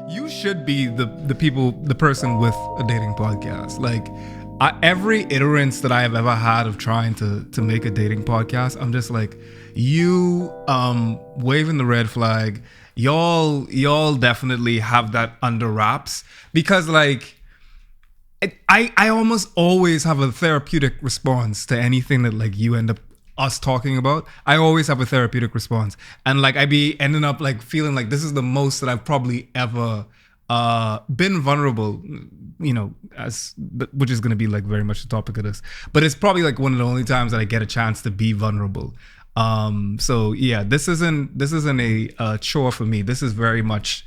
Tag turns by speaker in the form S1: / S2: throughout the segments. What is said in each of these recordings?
S1: You should be the person with a dating podcast. Like, every iterance that I have ever had of trying to make a dating podcast, I'm just like, you waving the red flag. Y'all definitely have that under wraps, because like I almost always have a therapeutic response to anything that like you end up us talking about. I always have a therapeutic response, and like I be ending up like feeling like this is the most that I've probably ever been vulnerable, you know, which is going to be like very much the topic of this, but it's probably like one of the only times that I get a chance to be vulnerable. So yeah, this isn't a chore for me. This is very much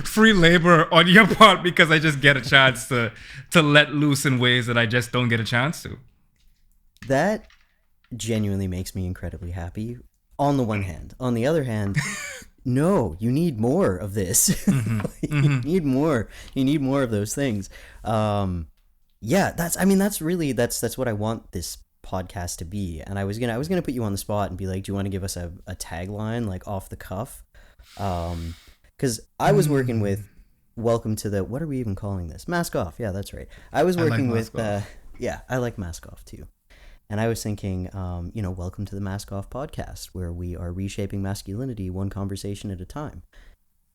S1: free labor on your part, because I just get a chance to let loose in ways that I just don't get a chance to.
S2: That genuinely makes me incredibly happy on the one hand. On the other hand, no, you need more of this.
S1: Mm-hmm.
S2: You need more. You need more of those things. Yeah, that's what I want this podcast to be. And I was gonna put you on the spot and be like, do you want to give us a tagline, like off the cuff? Because I was working with welcome to the, what are we even calling this? Mask Off. Yeah, that's right. I was working with yeah, I like Mask Off too. And I was thinking, welcome to the Mask Off podcast, where we are reshaping masculinity one conversation at a time.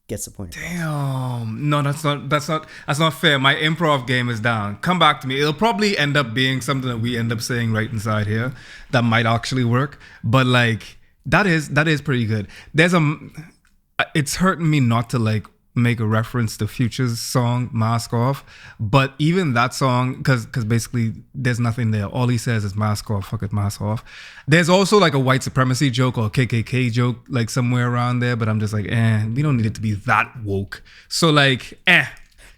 S2: Gets the point.
S1: Damn. No, that's not fair. My improv game is down. Come back to me. It'll probably end up being something that we end up saying right inside here that might actually work. But like that is pretty good. It's hurting me not to like make a reference to Future's song Mask Off, but even that song, because basically there's nothing there. All he says is mask off, fuck it, mask off. There's also like a white supremacy joke or a KKK joke like somewhere around there, but I'm just like, we don't need it to be that woke. So like,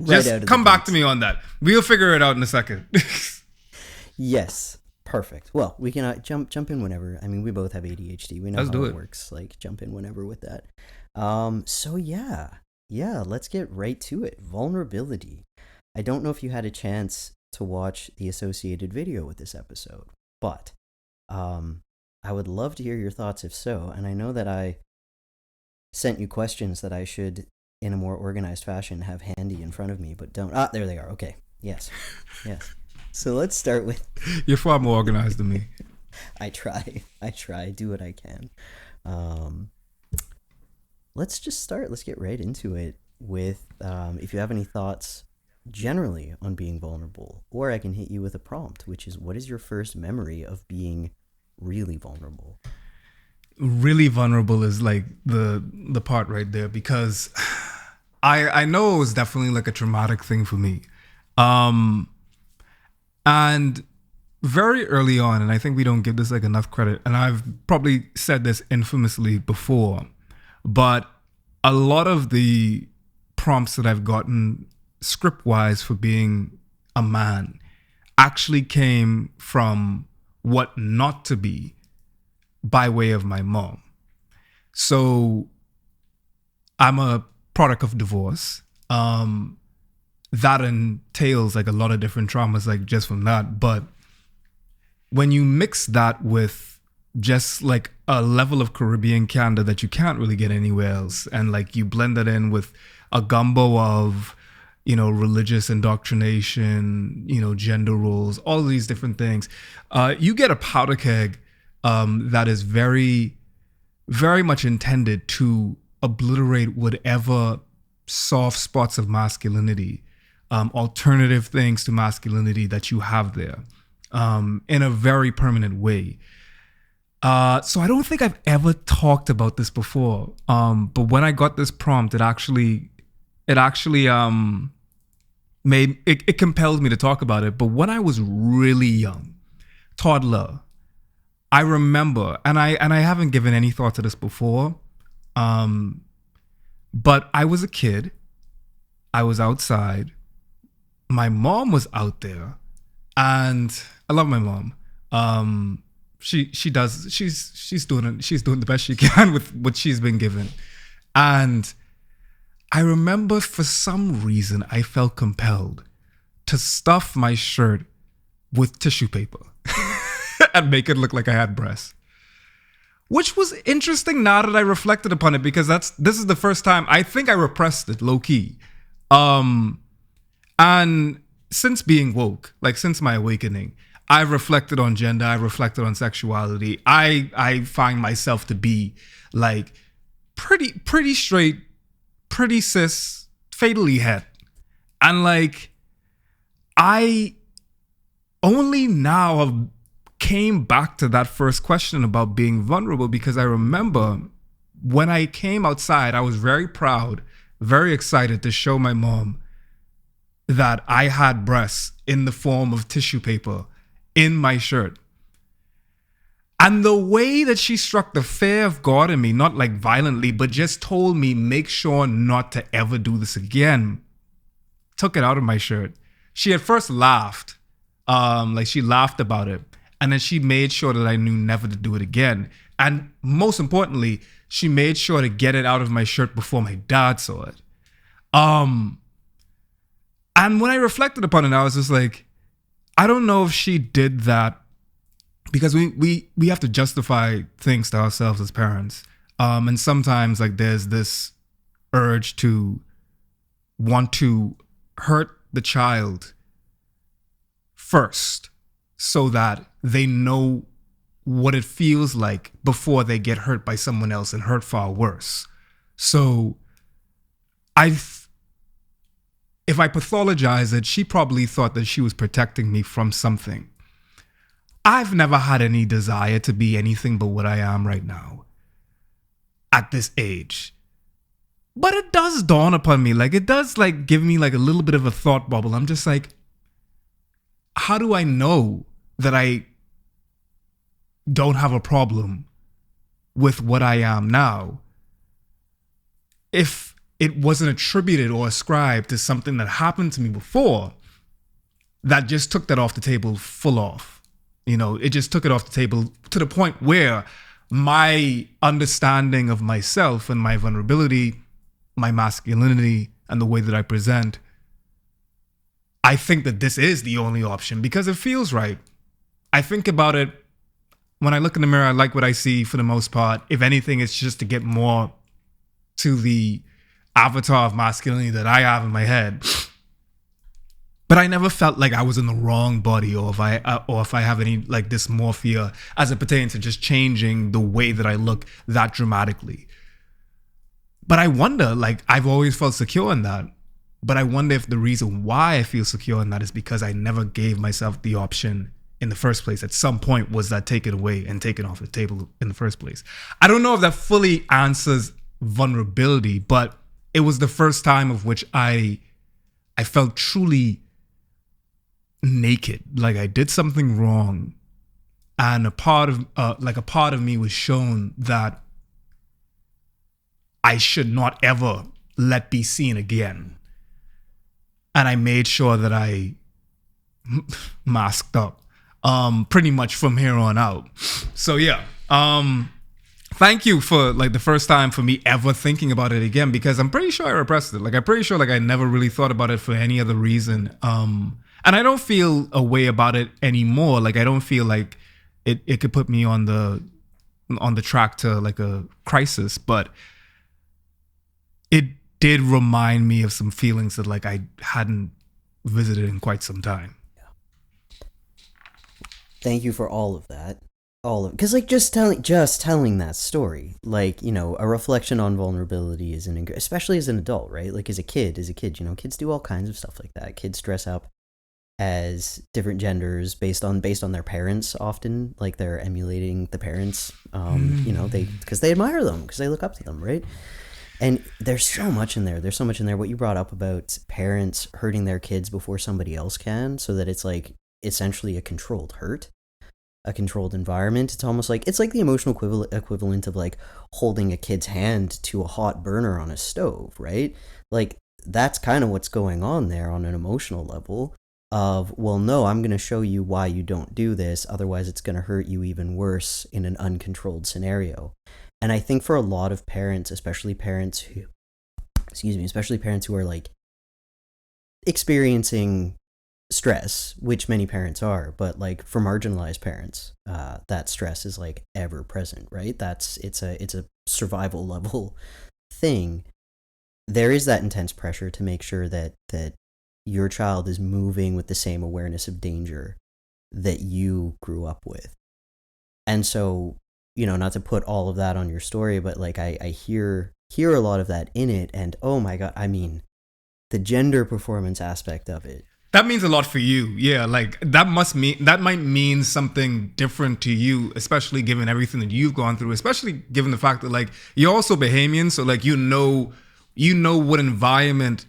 S1: just come back to me on that. We'll figure it out in a second.
S2: Yes, perfect. Well, we can jump in whenever. I mean, we both have ADHD. We know how it works. Like, jump in whenever with that. So yeah, let's get right to it. Vulnerability. I don't know if you had a chance to watch the associated video with this episode, but I would love to hear your thoughts if so. And I know that I sent you questions that I should, in a more organized fashion, have handy in front of me, but don't. There they are. Okay. Yes. So let's start with...
S1: You're far more organized than me.
S2: I try. Do what I can. Let's just start. Let's get right into it with, if you have any thoughts generally on being vulnerable, or I can hit you with a prompt, which is, what is your first memory of being really vulnerable?
S1: Really vulnerable is like the part right there, because I know it was definitely like a traumatic thing for me. And very early on, and I think we don't give this like enough credit, and I've probably said this infamously before, but a lot of the prompts that I've gotten script-wise for being a man actually came from what not to be by way of my mom. So I'm a product of divorce. That entails like a lot of different traumas, like just from that. But when you mix that with just like a level of Caribbean candor that you can't really get anywhere else, and like you blend that in with a gumbo of, religious indoctrination, gender roles, all of these different things, you get a powder keg that is very, very much intended to obliterate whatever soft spots of masculinity, alternative things to masculinity that you have there, in a very permanent way. So I don't think I've ever talked about this before. But when I got this prompt, it actually compelled me to talk about it. But when I was really young, toddler, I remember, and I haven't given any thought to this before, but I was a kid. I was outside. My mom was out there, and I love my mom. She's doing the best she can with what she's been given. And I remember for some reason I felt compelled to stuff my shirt with tissue paper and make it look like I had breasts. which was interesting now that I reflected upon it, because this is the first time I think I repressed it low key. And since being woke, like since my awakening, I've reflected on gender, I've reflected on sexuality. I find myself to be like pretty straight, pretty cis, fatally het. And like I only now have came back to that first question about being vulnerable, because I remember when I came outside, I was very proud, very excited to show my mom that I had breasts in the form of tissue paper in my shirt. And the way that she struck the fear of God in me, not like violently, but just told me, make sure not to ever do this again, took it out of my shirt. She at first laughed, like she laughed about it. And then she made sure that I knew never to do it again. And most importantly, she made sure to get it out of my shirt before my dad saw it. And when I reflected upon it, I was just like, I don't know if she did that because we have to justify things to ourselves as parents. And sometimes like there's this urge to want to hurt the child first so that they know what it feels like before they get hurt by someone else and hurt far worse. So if I pathologize it, she probably thought that she was protecting me from something. I've never had any desire to be anything but what I am right now at this age. But it does dawn upon me, like it does like give me like a little bit of a thought bubble. I'm just like, how do I know that I don't have a problem with what I am now if it wasn't attributed or ascribed to something that happened to me before that just took that off the table full off? You know, it just took it off the table to the point where my understanding of myself and my vulnerability, my masculinity, and the way that I present, I think that this is the only option because it feels right. I think about it when I look in the mirror, I like what I see for the most part. If anything, it's just to get more to the avatar of masculinity that I have in my head. But I never felt like I was in the wrong body, or if I have any like dysmorphia as it pertains to just changing the way that I look that dramatically. But I wonder, like I've always felt secure in that. But I wonder if the reason why I feel secure in that is because I never gave myself the option in the first place. At some point was that taken away and taken off the table in the first place. I don't know if that fully answers vulnerability, but it was the first time of which I felt truly naked, like I did something wrong, and a part of me was shown that I should not ever let be seen again. And I made sure that I masked up pretty much from here on out. So yeah, thank you for like the first time for me ever thinking about it again, because I'm pretty sure I repressed it. Like I'm pretty sure like I never really thought about it for any other reason. And I don't feel a way about it anymore. Like I don't feel like it could put me on the track to like a crisis, but it did remind me of some feelings that like I hadn't visited in quite some time.
S2: Thank you for all of that. Because like just telling that story, like, you know, a reflection on vulnerability is especially as an adult, right? Like as a kid, you know, kids do all kinds of stuff like that. Kids dress up as different genders based on their parents. Often, like they're emulating the parents. You know, because they admire them, because they look up to them, right? And there's so much in there. What you brought up about parents hurting their kids before somebody else can, so that it's like essentially a controlled hurt, a controlled environment. It's almost like it's like the emotional equivalent of like holding a kid's hand to a hot burner on a stove, right? Like that's kind of what's going on there on an emotional level of, well, no, I'm going to show you why you don't do this. Otherwise it's going to hurt you even worse in an uncontrolled scenario. And I think for a lot of parents, especially parents who are like experiencing stress, which many parents are, but like for marginalized parents, that stress is like ever present, right? It's a survival level thing. There is that intense pressure to make sure that your child is moving with the same awareness of danger that you grew up with. And so, not to put all of that on your story, but like I hear a lot of that in it, and oh my god, I mean, the gender performance aspect of it.
S1: That means a lot for you. Yeah, like that might mean something different to you, especially given everything that you've gone through, especially given the fact that like you're also Bahamian, so like you know what environment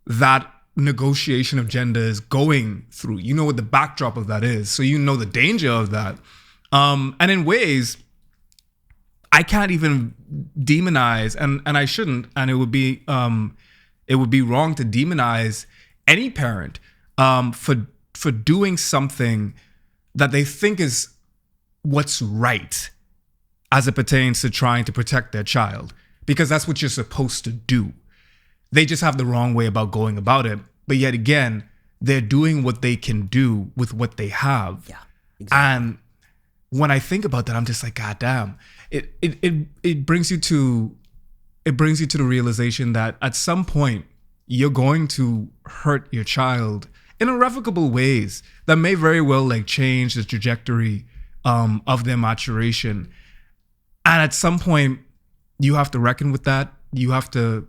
S1: that negotiation of gender is going through. You know what the backdrop of that is. So you know the danger of that. And in ways I can't even demonize, and I shouldn't, and it would be wrong to demonize any parent for doing something that they think is what's right as it pertains to trying to protect their child, because that's what you're supposed to do. They just have the wrong way about going about it. But yet again, they're doing what they can do with what they have.
S2: Yeah, exactly.
S1: And when I think about that, I'm just like, God damn. It brings you to the realization that at some point you're going to hurt your child in irrevocable ways that may very well like change the trajectory of their maturation. And at some point you have to reckon with that. You have to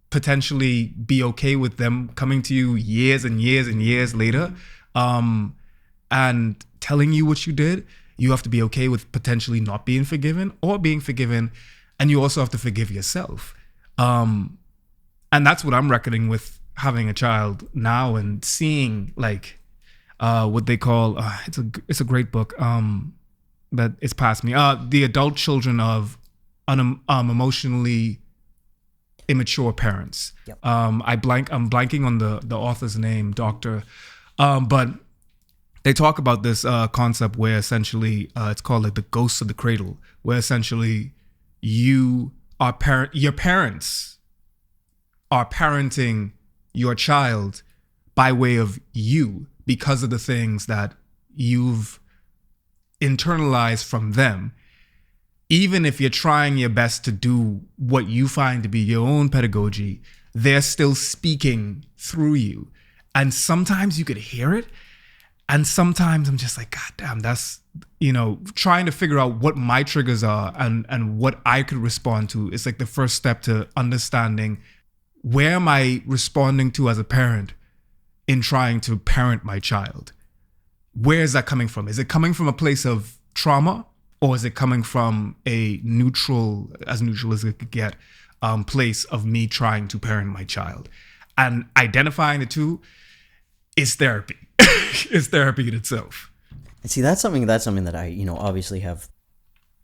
S1: potentially be okay with them coming to you years and years and years later and telling you what you did. You have to be okay with potentially not being forgiven or being forgiven. And you also have to forgive yourself. And that's what I'm reckoning with having a child now and seeing like what they call, it's a great book, but it's past me. The Adult Children of Emotionally Immature Parents.
S2: Yep.
S1: I'm blanking on the author's name, Doctor, but they talk about this concept where essentially it's called like the ghosts of the cradle, where essentially your parents are parenting your child by way of you because of the things that you've internalized from them. Even if you're trying your best to do what you find to be your own pedagogy, they're still speaking through you. And sometimes you could hear it. And sometimes I'm just like, God damn, that's, trying to figure out what my triggers are and what I could respond to is like the first step to understanding where am I responding to as a parent in trying to parent my child? Where is that coming from? Is it coming from a place of trauma? Or is it coming from a neutral as it could get, place of me trying to parent my child? And identifying the two is therapy. It's therapy in itself.
S2: And see, that's something that I, obviously have.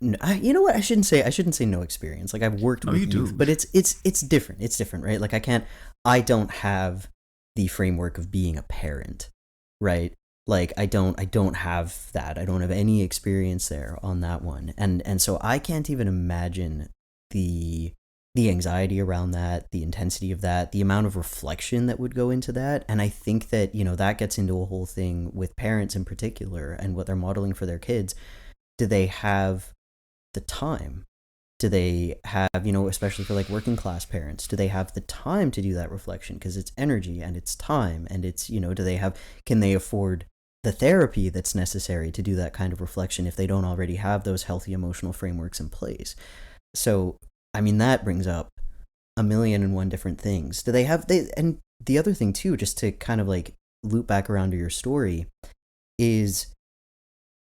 S2: You know what? I shouldn't say no experience. Like I've worked with youth, but it's different. It's different, right? Like I don't have the framework of being a parent, right? Like I don't have that. I don't have any experience there on that one. And so I can't even imagine the anxiety around that, the intensity of that, the amount of reflection that would go into that. And I think that, that gets into a whole thing with parents in particular and what they're modeling for their kids. Do they have the time? Do they have, especially for like working class parents, do they have the time to do that reflection? Because it's energy and it's time and it's, can they afford the therapy that's necessary to do that kind of reflection if they don't already have those healthy emotional frameworks in place? So, I mean, that brings up a million and one different things. And the other thing too, just to kind of like loop back around to your story,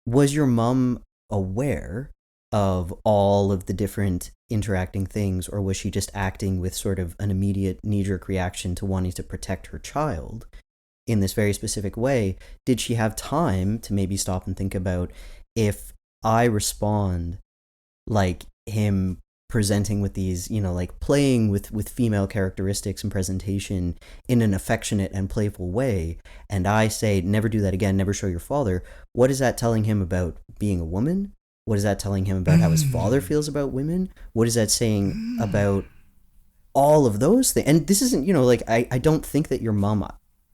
S2: was your mom aware of all of the different interacting things, or was she just acting with sort of an immediate knee-jerk reaction to wanting to protect her child in this very specific way? Did she have time to maybe stop and think about, if I respond like him presenting with these, like playing with female characteristics and presentation in an affectionate and playful way, and I say, never do that again, never show your father, what is that telling him about being a woman? What is that telling him about how his father feels about women? What is that saying about all of those things? And this isn't, like, I don't think that your mom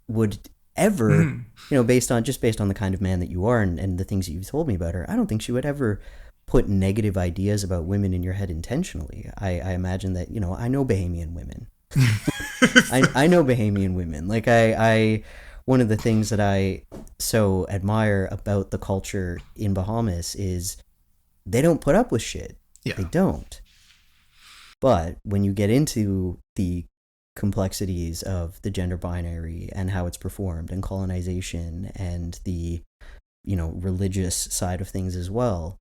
S2: would ever, you know, based on the kind of man that you are and the things that you've told me about her, I don't think she would ever put negative ideas about women in your head intentionally. I imagine that, you know, I know Bahamian women. I know Bahamian women. Like I one of the things that I so admire about the culture in Bahamas is they don't put up with shit.
S1: Yeah.
S2: They don't. But when you get into the complexities of the gender binary and how it's performed and colonization and the, you know, religious side of things as well.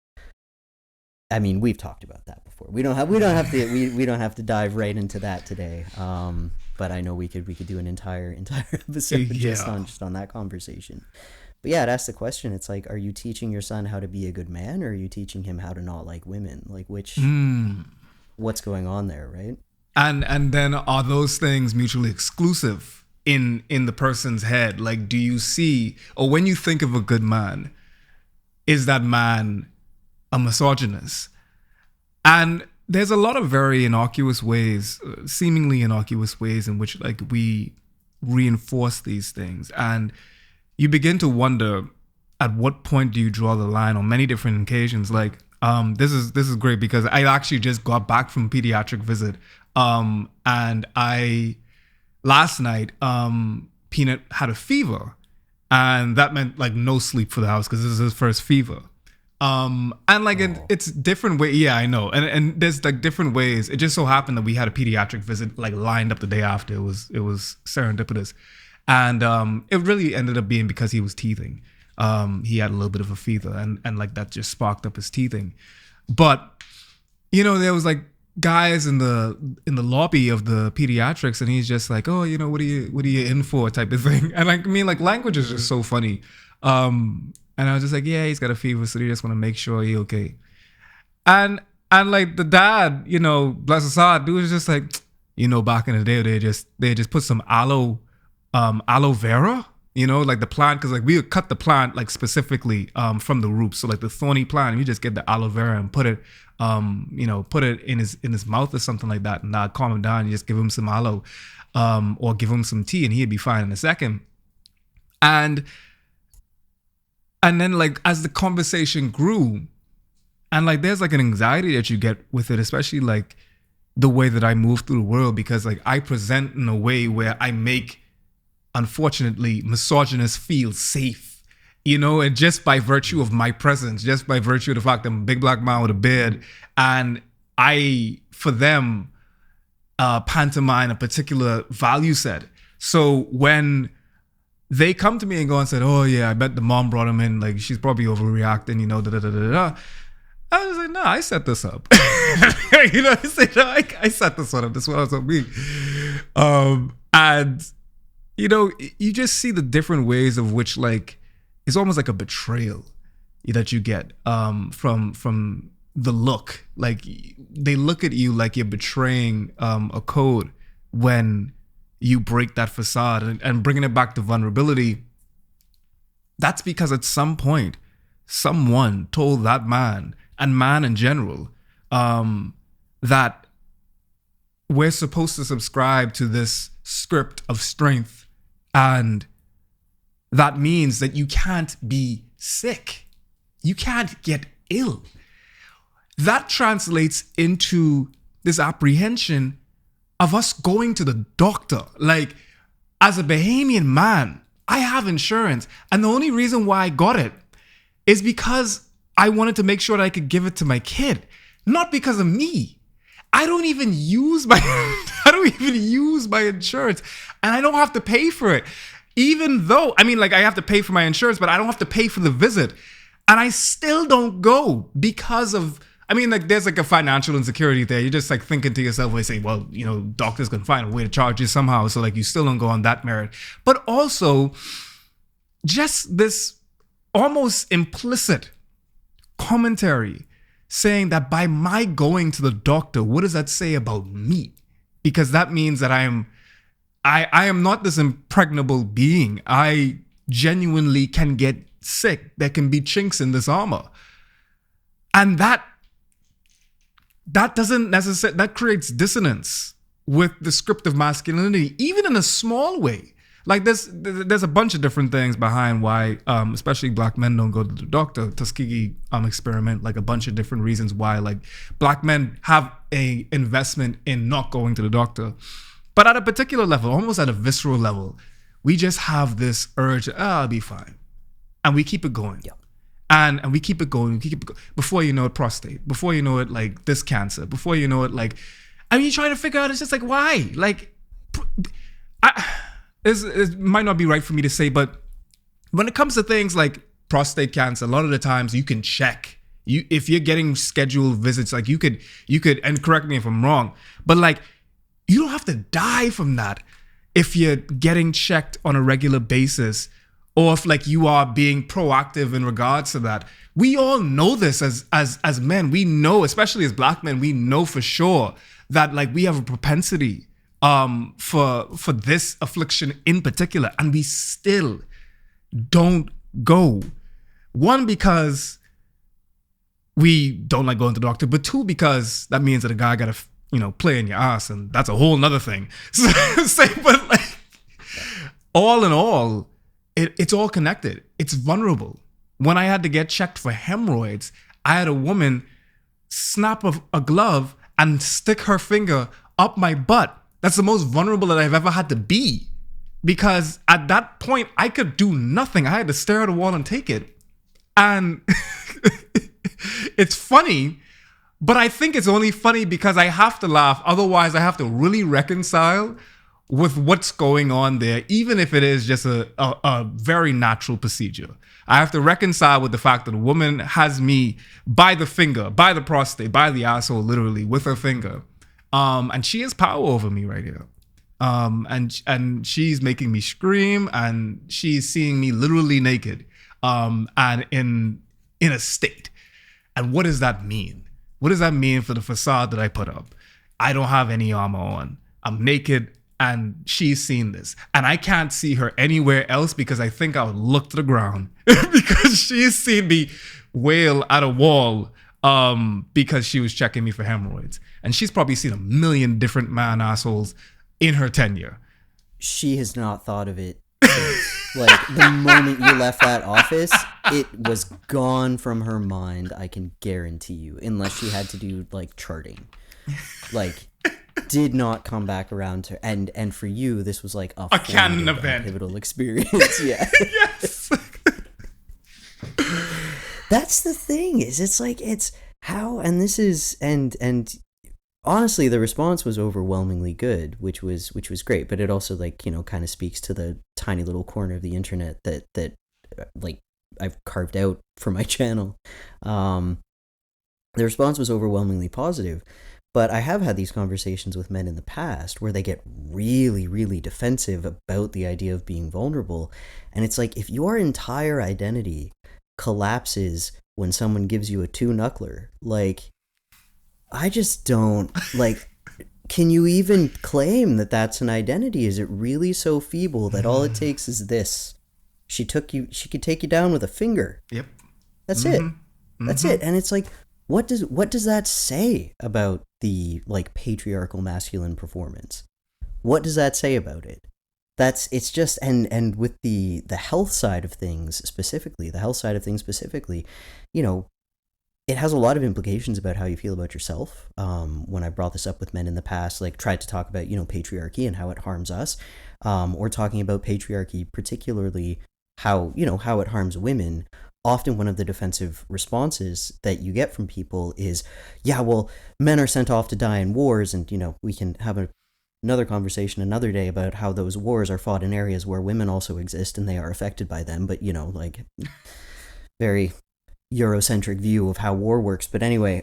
S2: I mean, we've talked about that before. We don't have to dive right into that today. But I know we could do an entire episode just on that conversation. But yeah, it asks the question. It's like, are you teaching your son how to be a good man, or are you teaching him how to not like women? Like, what's going on there, right?
S1: And then are those things mutually exclusive in the person's head? Like, do you see, or when you think of a good man, is that man a misogynist? And there's a lot of very innocuous ways, seemingly innocuous ways in which like we reinforce these things. And you begin to wonder, at what point do you draw the line on many different occasions? Like, this is great because I actually just got back from a pediatric visit. And last night, Peanut had a fever, and that meant like no sleep for the house because this is his first fever. And like it's different way. Yeah, I know. And there's like different ways. It just so happened that we had a pediatric visit like lined up the day after. It was serendipitous. And it really ended up being because he was teething. He had a little bit of a fever and like that just sparked up his teething. But you know, there was like guys in the lobby of the pediatrics, and he's just like, oh, you know, what are you in for type of thing. And like, I mean, like language is just so funny. And I was just like, yeah, he's got a fever, so they just want to make sure he's okay. And like the dad, you know, bless his heart, dude was just like, you know, back in the day, they just put some aloe vera, you know, like the plant, because like we would cut the plant like specifically from the roots. So like the thorny plant, you just get the aloe vera and put it, you know, put it in his mouth or something like that, and that'd calm him down. You just give him some aloe, or give him some tea, and he'd be fine in a second. And then like as the conversation grew, and like there's like an anxiety that you get with it, especially like the way that I move through the world, because like I present in a way where I make, unfortunately, misogynists feel safe, you know, and just by virtue of my presence, just by virtue of the fact that I'm a big black man with a beard, and I, for them, pantomime a particular value set. So when they come to me and go and said, oh yeah, I bet the mom brought him in, like she's probably overreacting, you know, da-da-da-da-da. I was like, no, I set this up. You know, I said, no, I set this one up. This one was on me. And, you know, you just see the different ways of which, like, it's almost like a betrayal that you get from the look. Like, they look at you like you're betraying a code when you break that facade. And bringing it back to vulnerability, that's because at some point, someone told that man, and man in general, that we're supposed to subscribe to this script of strength. And that means that you can't be sick. You can't get ill. That translates into this apprehension of us going to the doctor. Like, as a Bahamian man, I have insurance. And the only reason why I got it is because I wanted to make sure that I could give it to my kid. Not because of me. I don't even use my insurance, and I don't have to pay for it. Even though, I mean, like, I have to pay for my insurance, but I don't have to pay for the visit. And I still don't go because of, I mean, like, there's like a financial insecurity there. You're just like thinking to yourself, where you say, well, you know, doctors can find a way to charge you somehow. So like, you still don't go on that merit. But also just this almost implicit commentary saying that by my going to the doctor, what does that say about me? Because that means that I am not this impregnable being. I genuinely can get sick. There can be chinks in this armor. And that doesn't necessarily, that creates dissonance with the script of masculinity, even in a small way. Like there's a bunch of different things behind why, especially black men don't go to the doctor. Tuskegee experiment, like a bunch of different reasons why, like black men have a investment in not going to the doctor. But at a particular level, almost at a visceral level, we just have this urge, I'll be fine. And we keep it going.
S2: Yeah.
S1: And we keep it going. Before you know it, prostate. Before you know it, like this cancer. Before you know it, like, I mean, you're trying to figure out, it's just like, why? Like, it might not be right for me to say, but when it comes to things like prostate cancer, a lot of the times you can check. If you're getting scheduled visits, like you could, and correct me if I'm wrong, but like, you don't have to die from that if you're getting checked on a regular basis, or if like you are being proactive in regards to that. We all know this as men. We know, especially as black men, we know for sure that like we have a propensity for this affliction in particular, and we still don't go. One, because we don't like going to the doctor, but two, because that means that a guy gotta play in your ass, and that's a whole nother thing. But like, all in all, it's all connected. It's vulnerable. When I had to get checked for hemorrhoids, I had a woman snap a glove and stick her finger up my butt. That's the most vulnerable that I've ever had to be, because at that point I could do nothing. I had to stare at a wall and take it. And it's funny, but I think it's only funny because I have to laugh. Otherwise, I have to really reconcile with what's going on there, even if it is just a very natural procedure. I have to reconcile with the fact that a woman has me by the finger, by the prostate, by the asshole, literally, with her finger. And she has power over me right here. And she's making me scream, and she's seeing me literally naked, and in a state. And what does that mean? What does that mean for the facade that I put up? I don't have any armor on. I'm naked, and she's seen this. And I can't see her anywhere else because I think I would look to the ground because she's seen me wail at a wall because she was checking me for hemorrhoids. And she's probably seen a million different man assholes in her tenure.
S2: She has not thought of it since. Like, the moment you left that office, it was gone from her mind, I can guarantee you, unless she had to do, like, charting. Like, did not come back around to, and for you, this was like a canon event, pivotal experience. Yeah.
S1: Yes.
S2: That's the thing, is it's like, it's how, and this is, and honestly, the response was overwhelmingly good, which was great, but it also, like, kind of speaks to the tiny little corner of the internet that like I've carved out for my channel. The response was overwhelmingly positive, but I have had these conversations with men in the past where they get really, really defensive about the idea of being vulnerable. And it's like, if your entire identity collapses when someone gives you a two-knuckler, like, I just don't, like, can you even claim that that's an identity? Is it really so feeble that all it takes is this? She could take you down with a finger.
S1: Yep.
S2: That's it. That's it. And it's like, what does that say about the, like, patriarchal masculine performance? What does that say about it? It's just, and with the health side of things specifically, it has a lot of implications about how you feel about yourself. When I brought this up with men in the past, like, tried to talk about, patriarchy and how it harms us, or talking about patriarchy, particularly how it harms women. Often one of the defensive responses that you get from people is, yeah, well, men are sent off to die in wars, and, we can have another conversation another day about how those wars are fought in areas where women also exist and they are affected by them, but, like, very Eurocentric view of how war works. But anyway,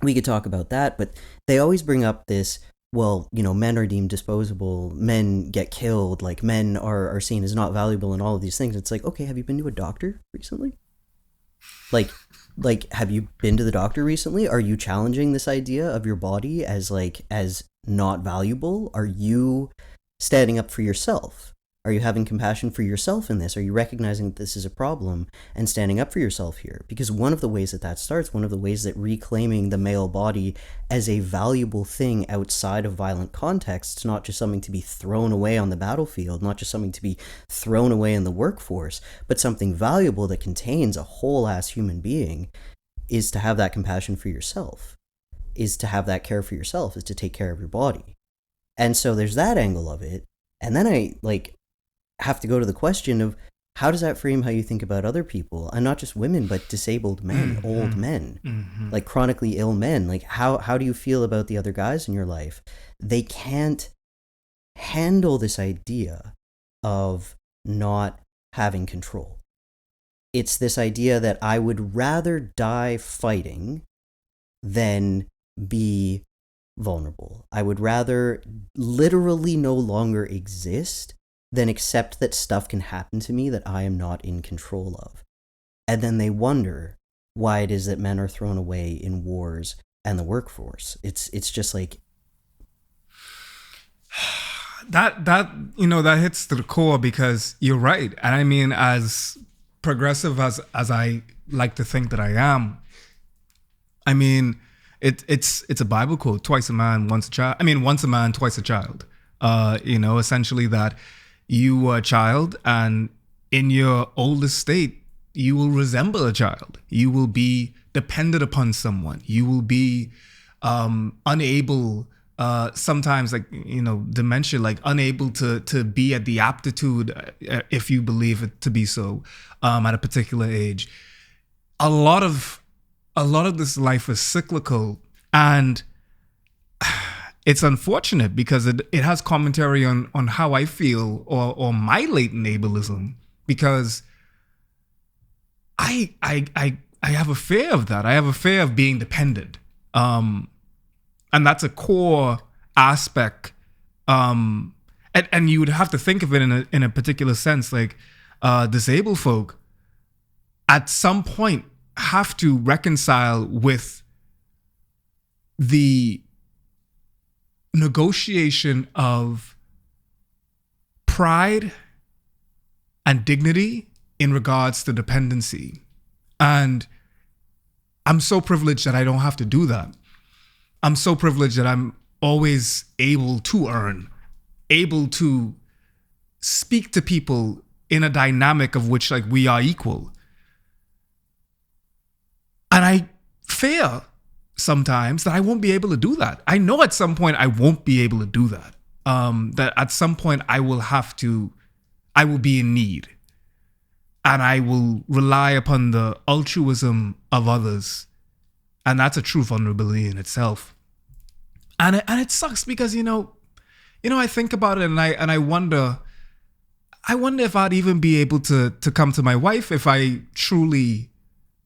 S2: we could talk about that, but they always bring up this, well, men are deemed disposable, men get killed, like, men are seen as not valuable, and all of these things. It's like, okay, have you been to a doctor recently? Like, have you been to the doctor recently? Are you challenging this idea of your body as not valuable? Are you standing up for yourself? Are you having compassion for yourself in this? Are you recognizing that this is a problem and standing up for yourself here? Because one of the ways that starts, one of the ways that reclaiming the male body as a valuable thing outside of violent contexts, not just something to be thrown away on the battlefield, not just something to be thrown away in the workforce, but something valuable that contains a whole ass human being, is to have that compassion for yourself, is to have that care for yourself, is to take care of your body. And so there's that angle of it. And then I have to go to the question of, how does that frame how you think about other people, and not just women, but disabled men, old men, like chronically ill men? Like, how do you feel about the other guys in your life? They can't handle this idea of not having control. It's this idea that I would rather die fighting than be vulnerable. I would rather literally no longer exist than accept that stuff can happen to me that I am not in control of. And then they wonder why it is that men are thrown away in wars and the workforce. It's just like
S1: that that hits to the core, because you're right. And I mean, as progressive as I like to think that I am, I mean, it's a Bible quote: twice a man, once a child. I mean, once a man, twice a child. Essentially that you were a child, and in your oldest state, you will resemble a child. You will be dependent upon someone. You will be unable, sometimes dementia, unable to be at the aptitude, if you believe it to be so, at a particular age. A lot of this life is cyclical, and it's unfortunate because it has commentary on how I feel or my latent ableism, because I have a fear of that. I have a fear of being dependent. And that's a core aspect. And you would have to think of it in a particular sense, like disabled folk at some point have to reconcile with the negotiation of pride and dignity in regards to dependency. And I'm so privileged that I don't have to do that. I'm so privileged that I'm always able to earn, able to speak to people in a dynamic of which we are equal. And I fear sometimes that I won't be able to do that. I know at some point I won't be able to do that. That at some point I will be in need, and I will rely upon the altruism of others. And that's a true vulnerability in itself. And it sucks because, I think about it and I wonder if I'd even be able to come to my wife if I truly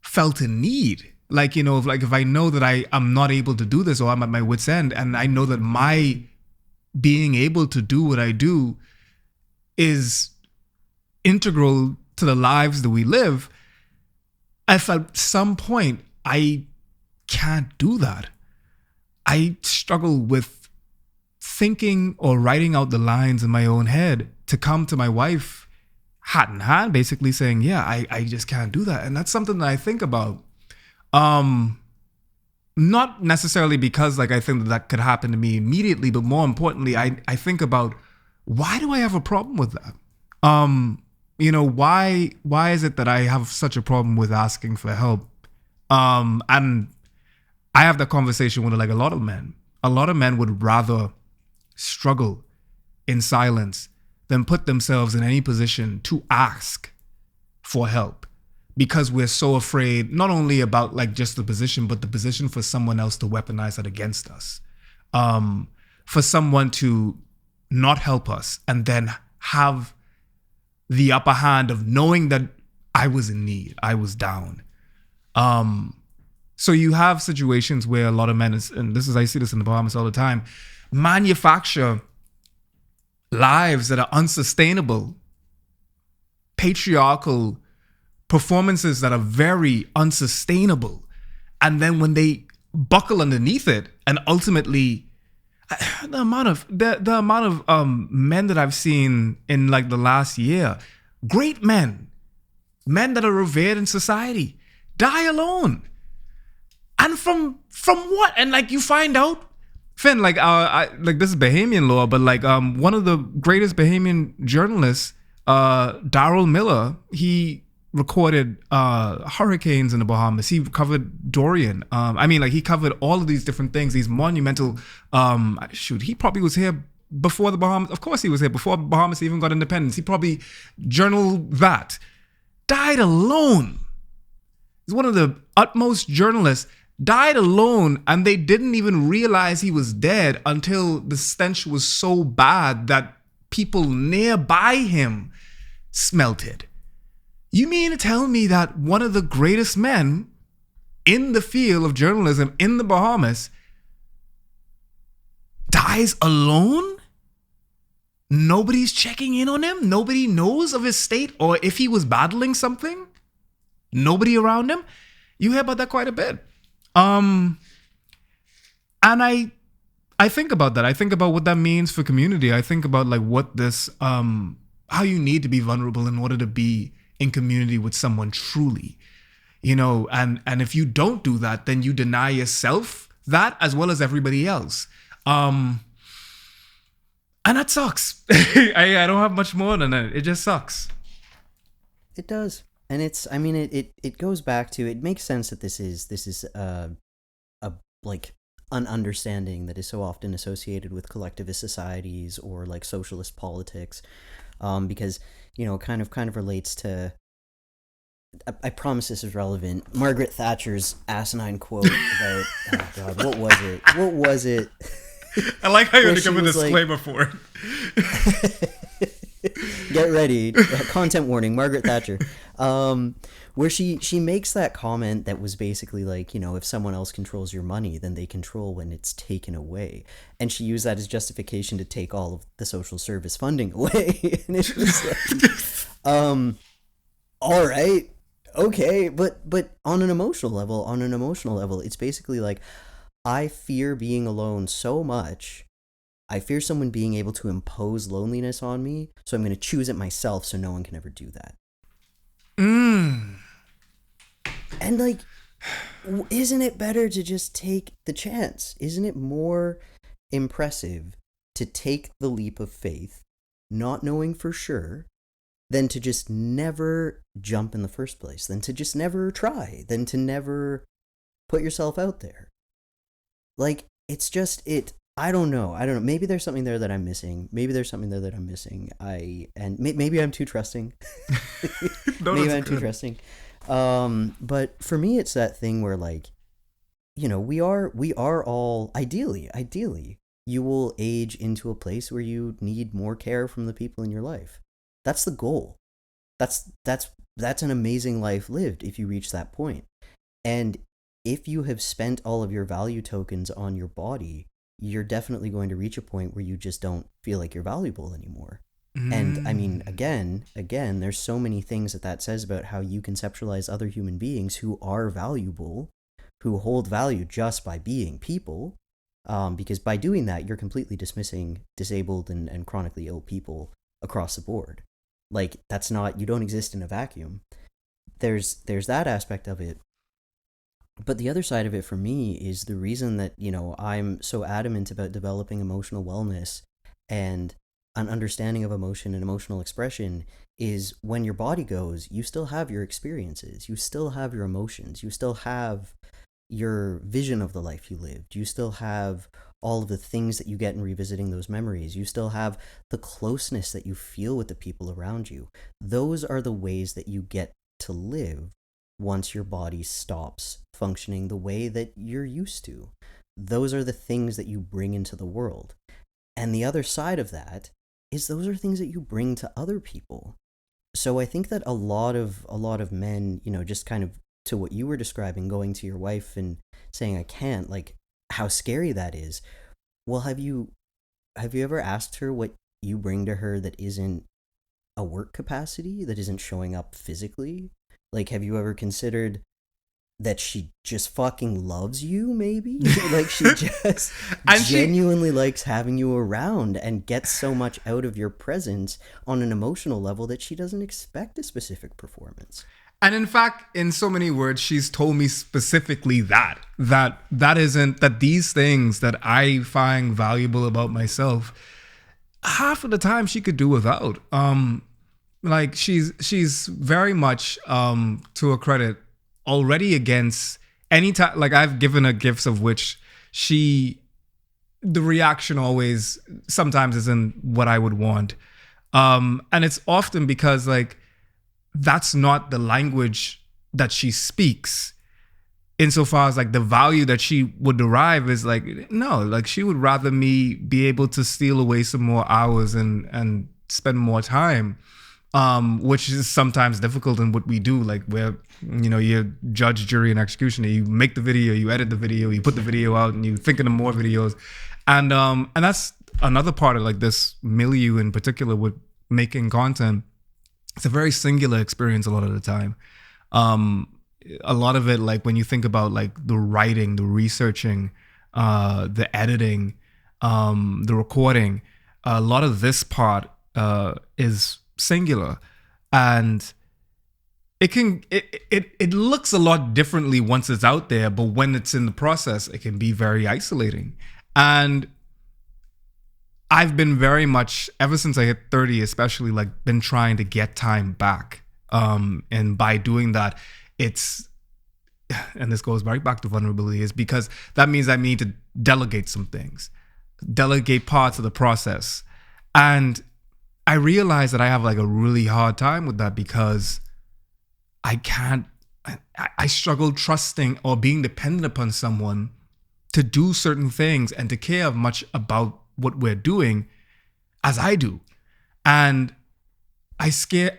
S1: felt in need. If I know that I'm not able to do this, or I'm at my wit's end, and I know that my being able to do what I do is integral to the lives that we live, if at some point I can't do that, I struggle with thinking or writing out the lines in my own head to come to my wife hat in hand, basically saying, yeah, I just can't do that. And that's something that I think about. Not necessarily because I think that could happen to me immediately, but more importantly, I think about, why do I have a problem with that? Why is it that I have such a problem with asking for help? And I have that conversation with a lot of men. A lot of men would rather struggle in silence than put themselves in any position to ask for help, because we're so afraid, not only about just the position, but the position for someone else to weaponize that against us, for someone to not help us and then have the upper hand of knowing that I was in need, I was down. So you have situations where a lot of men, I see this in the Bahamas all the time, manufacture lives that are unsustainable, patriarchal performances that are very unsustainable. And then when they buckle underneath it, and ultimately, The amount of men that I've seen in like the last year, great men that are revered in society, die alone. And from what? And like you find out, Finn, like like this is Bahamian law, but like one of the greatest Bahamian journalists, Darrell Miller, he recorded hurricanes in the Bahamas. He covered Dorian. He covered all of these different things, these monumental he probably was here before the Bahamas. Of course he was here before Bahamas even got independence. He probably journaled that. Died alone. He's one of the utmost journalists. Died alone, and they didn't even realize he was dead until the stench was so bad that people nearby him smelt it. You mean to tell me that one of the greatest men in the field of journalism in the Bahamas dies alone? Nobody's checking in on him? Nobody knows of his state or if he was battling something? Nobody around him? You hear about that quite a bit. And I think about that. I think about what that means for community. I think about like what this, how you need to be vulnerable in order to be in community with someone truly, and if you don't do that, then you deny yourself that as well as everybody else. And that sucks. I don't have much more than that. It just sucks.
S2: It does. And it goes back to, it makes sense that this is like an understanding that is so often associated with collectivist societies or like socialist politics, because kind of relates to. I promise this is relevant. Margaret Thatcher's asinine quote about oh god, what was it?
S1: I like how you had to give a disclaimer for
S2: it. Get ready. Content warning, Margaret Thatcher. Where she makes that comment that was basically like, if someone else controls your money, then they control when it's taken away. And she used that as justification to take all of the social service funding away. And it's just like, all right, okay. But on an emotional level, it's basically like, I fear being alone so much. I fear someone being able to impose loneliness on me, so I'm going to choose it myself so no one can ever do that. And like, isn't it better to just take the chance? Isn't it more impressive to take the leap of faith, not knowing for sure, than to just never jump in the first place, than to just never try, than to never put yourself out there? Like, it's just, I don't know. Maybe there's something there that I'm missing. Maybe I'm too trusting. Maybe I'm too trusting. But for me, it's that thing where like, we are all ideally, you will age into a place where you need more care from the people in your life. That's the goal. That's an amazing life lived if you reach that point. And if you have spent all of your value tokens on your body, you're definitely going to reach a point where you just don't feel like you're valuable anymore. And I mean, again, there's so many things that says about how you conceptualize other human beings who are valuable, who hold value just by being people, because by doing that, you're completely dismissing disabled and chronically ill people across the board. Like, that's not, you don't exist in a vacuum. There's that aspect of it. But the other side of it for me is the reason that, I'm so adamant about developing emotional wellness and an understanding of emotion and emotional expression is when your body goes, you still have your experiences, you still have your emotions, you still have your vision of the life you lived, you still have all of the things that you get in revisiting those memories, you still have the closeness that you feel with the people around you. Those are the ways that you get to live once your body stops functioning the way that you're used to. Those are the things that you bring into the world. And the other side of that is those are things that you bring to other people. So I think that a lot of men, just kind of to what you were describing, going to your wife and saying, I can't, like how scary that is. Well, have you ever asked her what you bring to her that isn't a work capacity, that isn't showing up physically? Like, have you ever considered that she just fucking loves you, maybe? Like, she just
S1: And
S2: genuinely likes having you around and gets so much out of your presence on an emotional level that she doesn't expect a specific performance.
S1: And in fact, in so many words, she's told me specifically that these things that I find valuable about myself, half of the time she could do without. Like she's very much, to her credit, already against any time. Like, I've given her gifts of which the reaction always sometimes isn't what I would want. And it's often because, like, that's not the language that she speaks, insofar as, like, the value that she would derive is like, no, like, she would rather me be able to steal away some more hours and spend more time, which is sometimes difficult in what we do. Like, where, you know, you're judge, jury, and executioner. You make the video, you edit the video, you put the video out, and you think of more videos. And that's another part of, like, this milieu in particular with making content. It's a very singular experience a lot of the time. A lot of it, like, when you think about, like, the writing, the researching, the editing, the recording, a lot of this part is singular, and it looks a lot differently once it's out there, but when it's in the process, it can be very isolating. And I've been very much, ever since I hit 30 especially, like, been trying to get time back, and by doing that, it's, and this goes right back to vulnerability, is because that means I need to delegate some things, delegate parts of the process. And I realize that I have, like, a really hard time with that, because I struggle trusting or being dependent upon someone to do certain things and to care much about what we're doing as I do. And I'm scared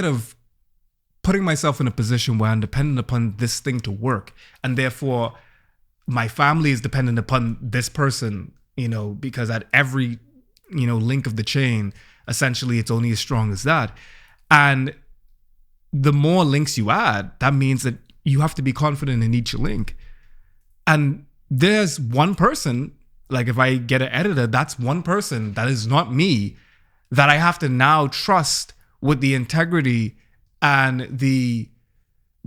S1: of putting myself in a position where I'm dependent upon this thing to work. And therefore my family is dependent upon this person, you know, because at every, you know, link of the chain, essentially it's only as strong as that. And the more links you add, that means that you have to be confident in each link. And there's one person, like, if I get an editor, that's one person that is not me, that I have to now trust with the integrity and the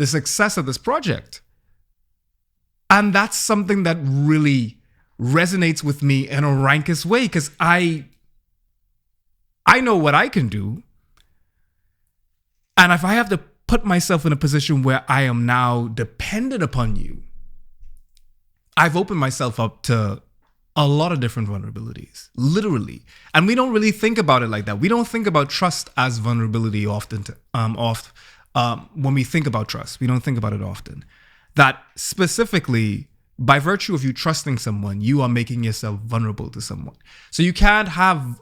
S1: success of this project. And that's something that really resonates with me in a rankest way, because I know what I can do. And if I have to put myself in a position where I am now dependent upon you, I've opened myself up to a lot of different vulnerabilities, literally. And we don't really think about it like that. We don't think about trust as vulnerability often. When we think about trust, we don't think about it often. That specifically, by virtue of you trusting someone, you are making yourself vulnerable to someone. So you can't have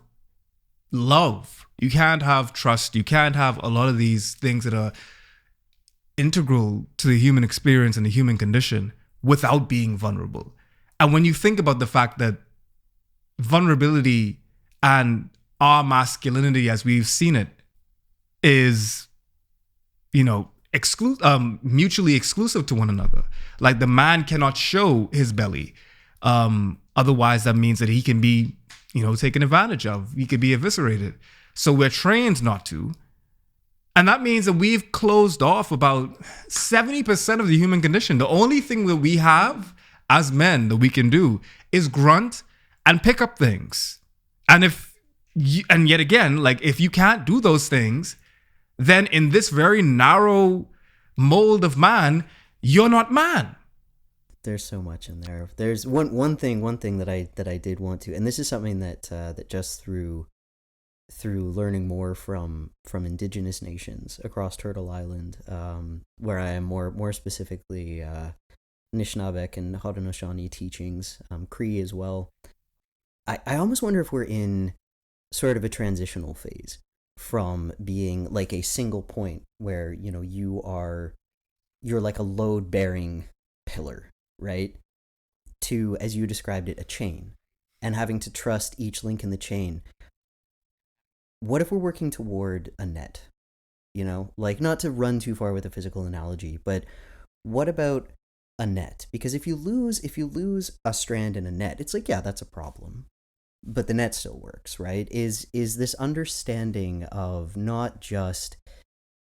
S1: love, you can't have trust, you can't have a lot of these things that are integral to the human experience and the human condition without being vulnerable. And when you think about the fact that vulnerability and our masculinity as we've seen it is, you know, mutually exclusive to one another. Like, the man cannot show his belly. Otherwise, that means that he can be, you know, taken advantage of. He could be eviscerated. So we're trained not to. And that means that we've closed off about 70% of the human condition. The only thing that we have as men that we can do is grunt and pick up things. And and yet again, like, if you can't do those things, then in this very narrow mold of man, you're not man.
S2: There's so much in there. There's one thing that I did want to, and this is something that just through learning more from indigenous nations across Turtle Island, where I am more specifically Anishinaabe and Haudenosaunee teachings, Cree as well. I almost wonder if we're in sort of a transitional phase from being like a single point where, you know, you're like a load-bearing pillar, right? To, as you described it, a chain, and having to trust each link in the chain. What if we're working toward a net? like, not to run too far with a physical analogy, but what about a net? Because if you lose a strand in a net, it's like, yeah, that's a problem, but the net still works, right? Is this understanding of not just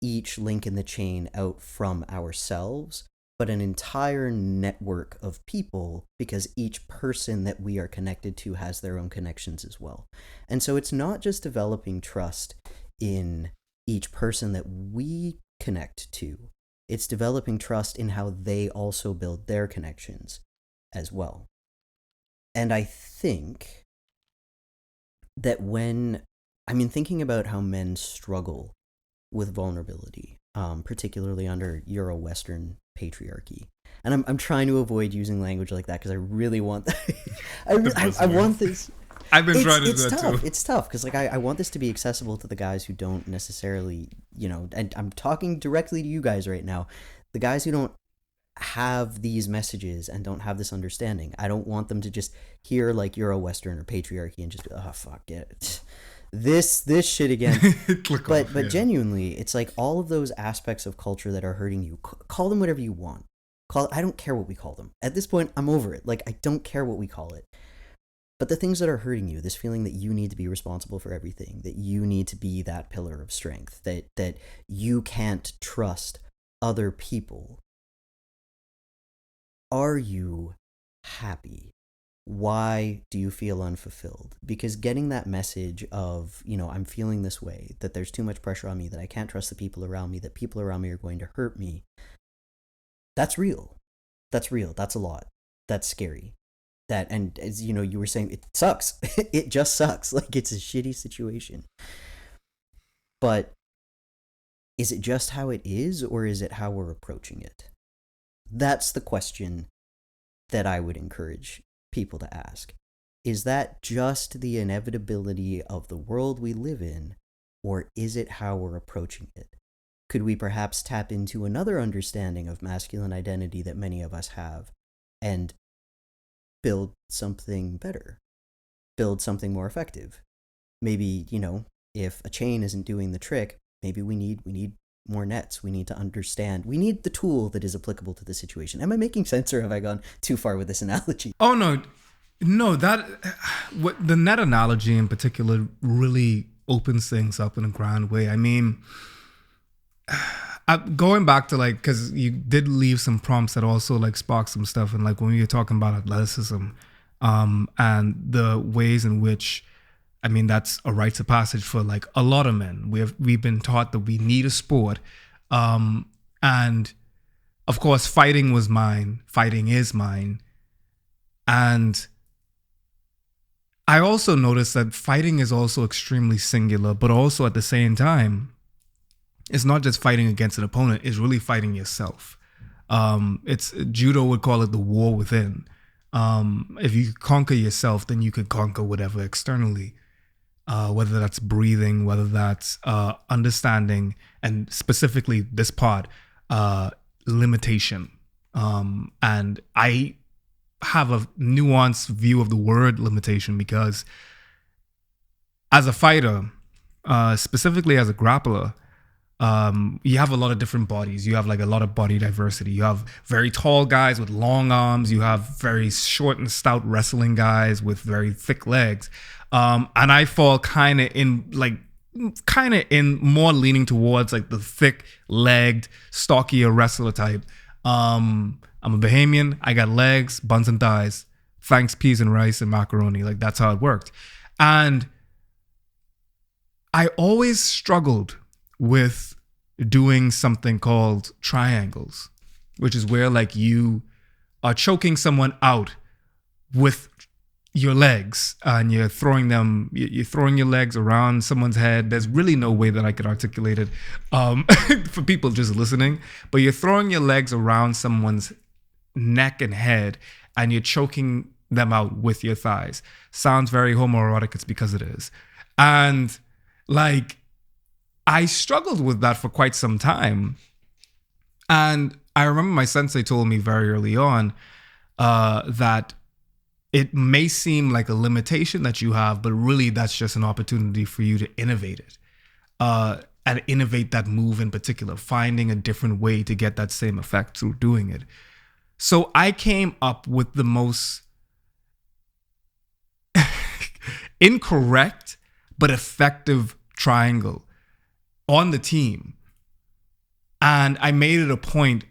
S2: each link in the chain out from ourselves, but an entire network of people, because each person that we are connected to has their own connections as well. And so it's not just developing trust in each person that we connect to, it's developing trust in how they also build their connections as well. And I think that thinking about how men struggle with vulnerability, particularly under Euro-Western patriarchy. And I'm trying to avoid using language like that because I really want that. I want this.
S1: I've been trying to do that
S2: tough.
S1: too.
S2: It's tough because, like, I want this to be accessible to the guys who don't necessarily, and I'm talking directly to you guys right now, the guys who don't have these messages and don't have this understanding. I don't want them to just hear like Euro-Western or patriarchy and just be, oh, fuck it. This shit again. But genuinely, it's like all of those aspects of culture that are hurting you, call them whatever you want. I don't care what we call them. At this point, I'm over it. Like, I don't care what we call it. But the things that are hurting you, this feeling that you need to be responsible for everything, that you need to be that pillar of strength, that you can't trust other people. Are you happy? Why do you feel unfulfilled? Because getting that message of, I'm feeling this way, that there's too much pressure on me, that I can't trust the people around me, that people around me are going to hurt me, that's real. That's real. That's a lot. That's scary. And as you were saying, it sucks. It just sucks. Like, it's a shitty situation. But is it just how it is, or is it how we're approaching it? That's the question that I would encourage people to ask. Is that just the inevitability of the world we live in, or is it how we're approaching it? Could we perhaps tap into another understanding of masculine identity that many of us have and build something better, build something more effective? Maybe, if a chain isn't doing the trick, maybe we need more nets. We need to understand. We need the tool that is applicable to the situation. Am I making sense, or have I gone too far with this analogy?
S1: Oh, no, the net analogy in particular really opens things up in a grand way. I mean, going back to, like, because you did leave some prompts that also like sparked some stuff, and like when you're talking about athleticism, and the ways in which, I mean, that's a rites of passage for like a lot of men. We've been taught that we need a sport, and of course, fighting was mine. Fighting is mine, and I also noticed that fighting is also extremely singular, but also at the same time, it's not just fighting against an opponent, it's really fighting yourself. It's judo would call it the war within. If you conquer yourself, then you can conquer whatever externally, whether that's breathing, whether that's understanding, and specifically this part, limitation. And I have a nuanced view of the word limitation, because as a fighter, specifically as a grappler, you have a lot of different bodies. You have like a lot of body diversity. You have very tall guys with long arms. You have very short and stout wrestling guys with very thick legs. And I fall kind of in more leaning towards like the thick legged, stockier wrestler type. I'm a Bahamian. I got legs, buns and thighs. Thanks, peas and rice and macaroni. Like, that's how it worked. And I always struggled with doing something called triangles, which is where like you are choking someone out with your legs and you're throwing your legs around someone's head. There's really no way that I could articulate it for people just listening, but you're throwing your legs around someone's neck and head and you're choking them out with your thighs. Sounds very homoerotic. It's because it is. And like, I struggled with that for quite some time. And I remember my sensei told me very early on that it may seem like a limitation that you have, but really that's just an opportunity for you to innovate it. and innovate that move in particular, finding a different way to get that same effect through doing it. So I came up with the most incorrect but effective triangle on the team. And I made it a point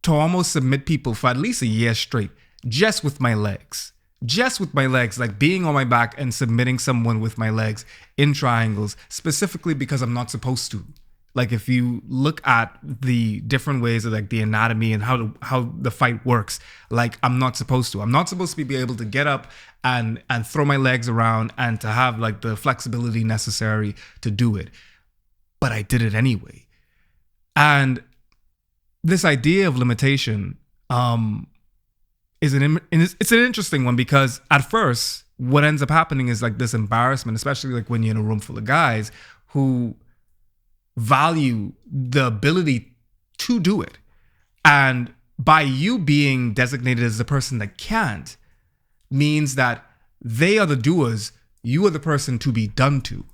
S1: to almost submit people for at least a year straight, just with my legs. Just with my legs, like being on my back and submitting someone with my legs in triangles, specifically because I'm not supposed to. Like if you look at the different ways of like the anatomy and how the fight works, like I'm not supposed to. I'm not supposed to be able to get up and throw my legs around and to have like the flexibility necessary to do it. But I did it anyway. And this idea of limitation it's an interesting one, because at first what ends up happening is like this embarrassment, especially like when you're in a room full of guys who value the ability to do it. And by you being designated as the person that can't means that they are the doers, you are the person to be done to.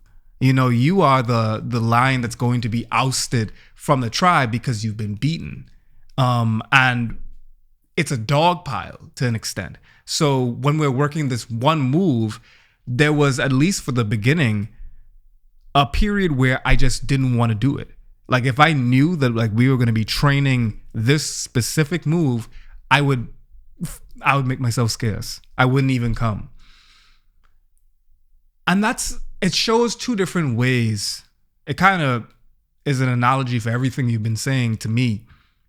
S1: You know, you are the lion that's going to be ousted from the tribe because you've been beaten. And it's a dog pile to an extent. So when we're working this one move, there was, at least for the beginning, a period where I just didn't want to do it. Like if I knew that like we were going to be training this specific move, I would make myself scarce. I wouldn't even come. And it shows two different ways. It kind of is an analogy for everything you've been saying to me,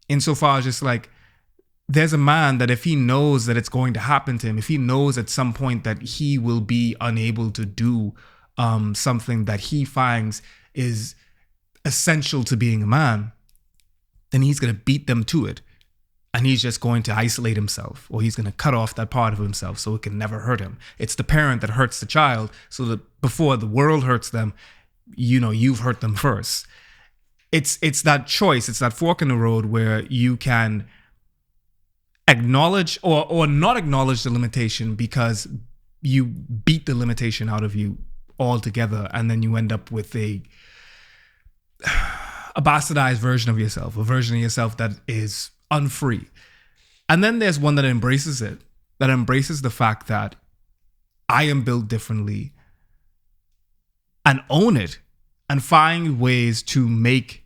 S1: insofar as just like, there's a man that if he knows that it's going to happen to him, if he knows at some point that he will be unable to do something that he finds is essential to being a man, then he's going to beat them to it. And he's just going to isolate himself, or he's going to cut off that part of himself so it can never hurt him. It's the parent that hurts the child, so that before the world hurts them, you know, you've hurt them first. It's that choice. It's that fork in the road where you can acknowledge or not acknowledge the limitation because you beat the limitation out of you altogether, and then you end up with a bastardized version of yourself, a version of yourself that is unfree. And then there's one that embraces it, that embraces the fact that I am built differently, and own it and find ways to make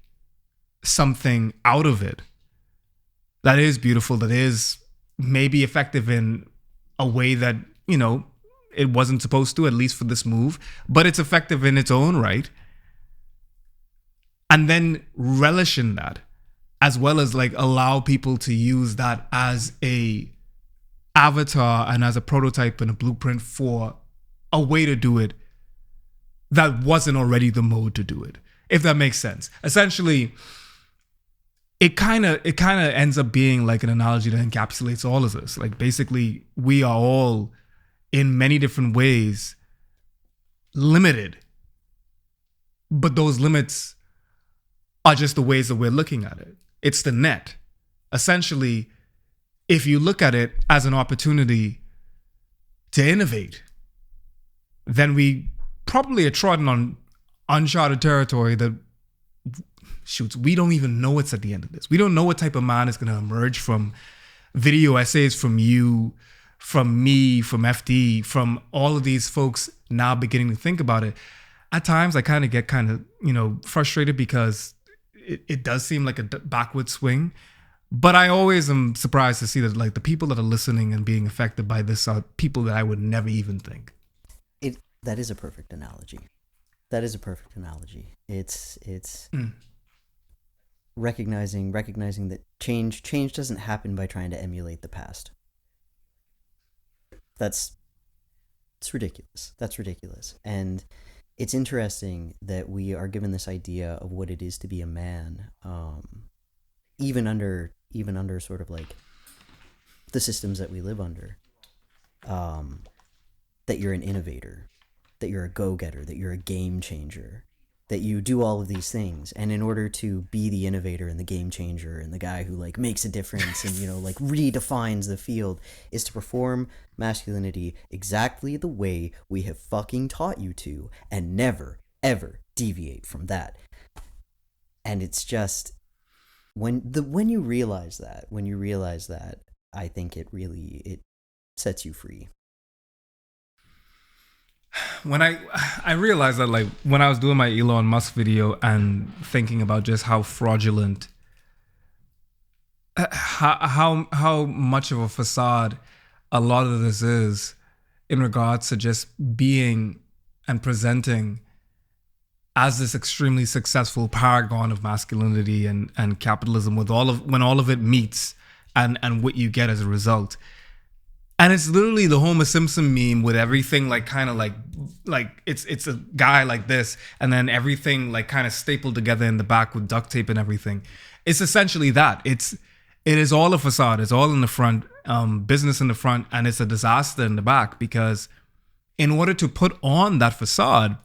S1: something out of it that is beautiful, that is maybe effective in a way that, you know, it wasn't supposed to, at least for this move, but it's effective in its own right. And then relish in that, as well as like allow people to use that as a avatar and as a prototype and a blueprint for a way to do it that wasn't already the mode to do it, if that makes sense. Essentially, it kind of ends up being like an analogy that encapsulates all of this. Like basically, we are all in many different ways limited, but those limits are just the ways that we're looking at it. It's the net. Essentially, if you look at it as an opportunity to innovate, then we probably are trodden on uncharted territory that, shoots, we don't even know what's at the end of this. We don't know what type of man is going to emerge from video essays from you, from me, from FD, from all of these folks now beginning to think about it. At times, I kind of get frustrated because it does seem like a backward swing. But I always am surprised to see that like the people that are listening and being affected by this are people that I would never even think.
S2: That is a perfect analogy. It's recognizing that change doesn't happen by trying to emulate the past. It's ridiculous. That's ridiculous. And it's interesting that we are given this idea of what it is to be a man, even under sort of like the systems that we live under, that you're an innovator, that you're a go-getter, that you're a game changer, that you do all of these things. And in order to be the innovator and the game changer and the guy who like makes a difference and, you know, like redefines the field, is to perform masculinity exactly the way we have fucking taught you to, and never, ever deviate from that. And it's just when you realize that, I think it sets you free.
S1: When I realized that, like, when I was doing my Elon Musk video and thinking about just how fraudulent, how much of a facade a lot of this is in regards to just being and presenting as this extremely successful paragon of masculinity and capitalism, with when all of it meets and what you get as a result. And it's literally the Homer Simpson meme with everything like kind of like it's a guy like this, and then everything like kind of stapled together in the back with duct tape and everything. It's essentially that. It is all a facade. It's all in the front, business in the front, and it's a disaster in the back, because in order to put on that facade,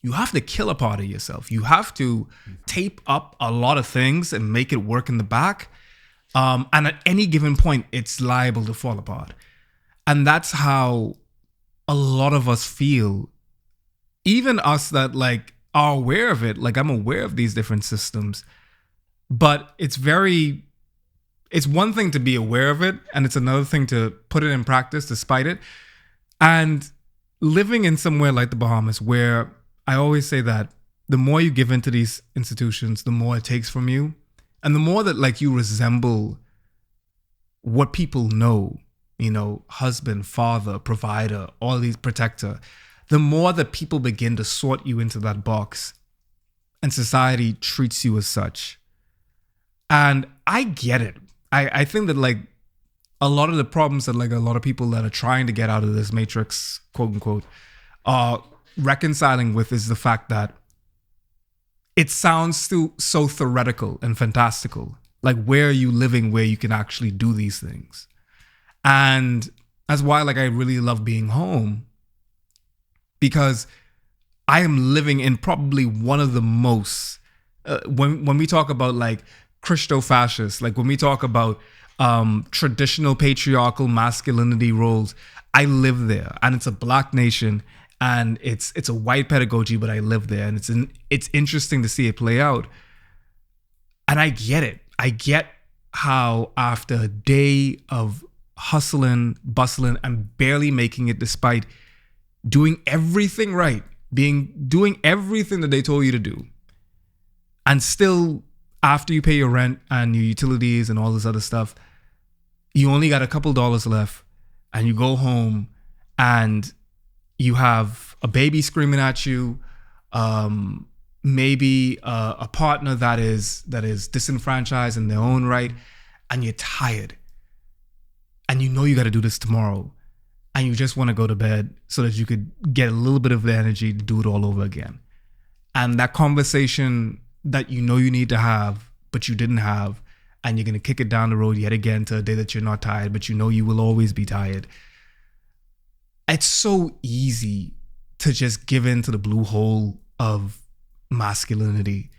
S1: you have to kill a part of yourself. You have to tape up a lot of things and make it work in the back. And at any given point, it's liable to fall apart. And that's how a lot of us feel. Even us that like are aware of it. Like, I'm aware of these different systems, but it's one thing to be aware of it, and it's another thing to put it in practice despite it. And living in somewhere like the Bahamas, where I always say that the more you give into these institutions, the more it takes from you. And the more that like you resemble what people know, you know, husband, father, provider, all these protector, the more that people begin to sort you into that box, and society treats you as such. And I get it. I think that like a lot of the problems that like a lot of people that are trying to get out of this matrix, quote unquote, are reconciling with is the fact that it sounds so theoretical and fantastical. Like, where are you living where you can actually do these things? And that's why like I really love being home, because I am living in probably one of the most, when we talk about like Christo-fascist, like when we talk about traditional patriarchal masculinity roles, I live there, and it's a Black nation. And it's a white pedagogy, but I live there, and it's interesting to see it play out. And I get it. I get how after a day of hustling, bustling, and barely making it, despite doing everything right, doing everything that they told you to do, and still after you pay your rent and your utilities and all this other stuff, you only got a couple dollars left, and you go home and you have a baby screaming at you, maybe a partner that is disenfranchised in their own right, and you're tired, and you know you got to do this tomorrow, and you just want to go to bed so that you could get a little bit of the energy to do it all over again. And that conversation that you know you need to have, but you didn't have, and you're going to kick it down the road yet again to a day that you're not tired, but you know you will always be tired. It's so easy to just give in to the blue hole of masculinity.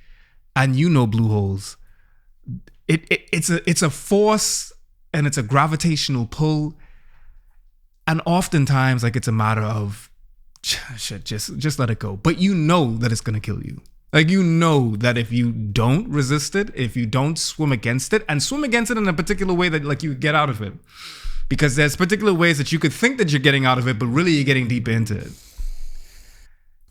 S1: And you know blue holes. It's a force, and it's a gravitational pull. And oftentimes, like, it's a matter of shit, just let it go. But you know that it's gonna kill you. Like, you know that if you don't resist it, if you don't swim against it, and swim against it in a particular way that like you get out of it. Because there's particular ways that you could think that you're getting out of it, but really you're getting deeper into it.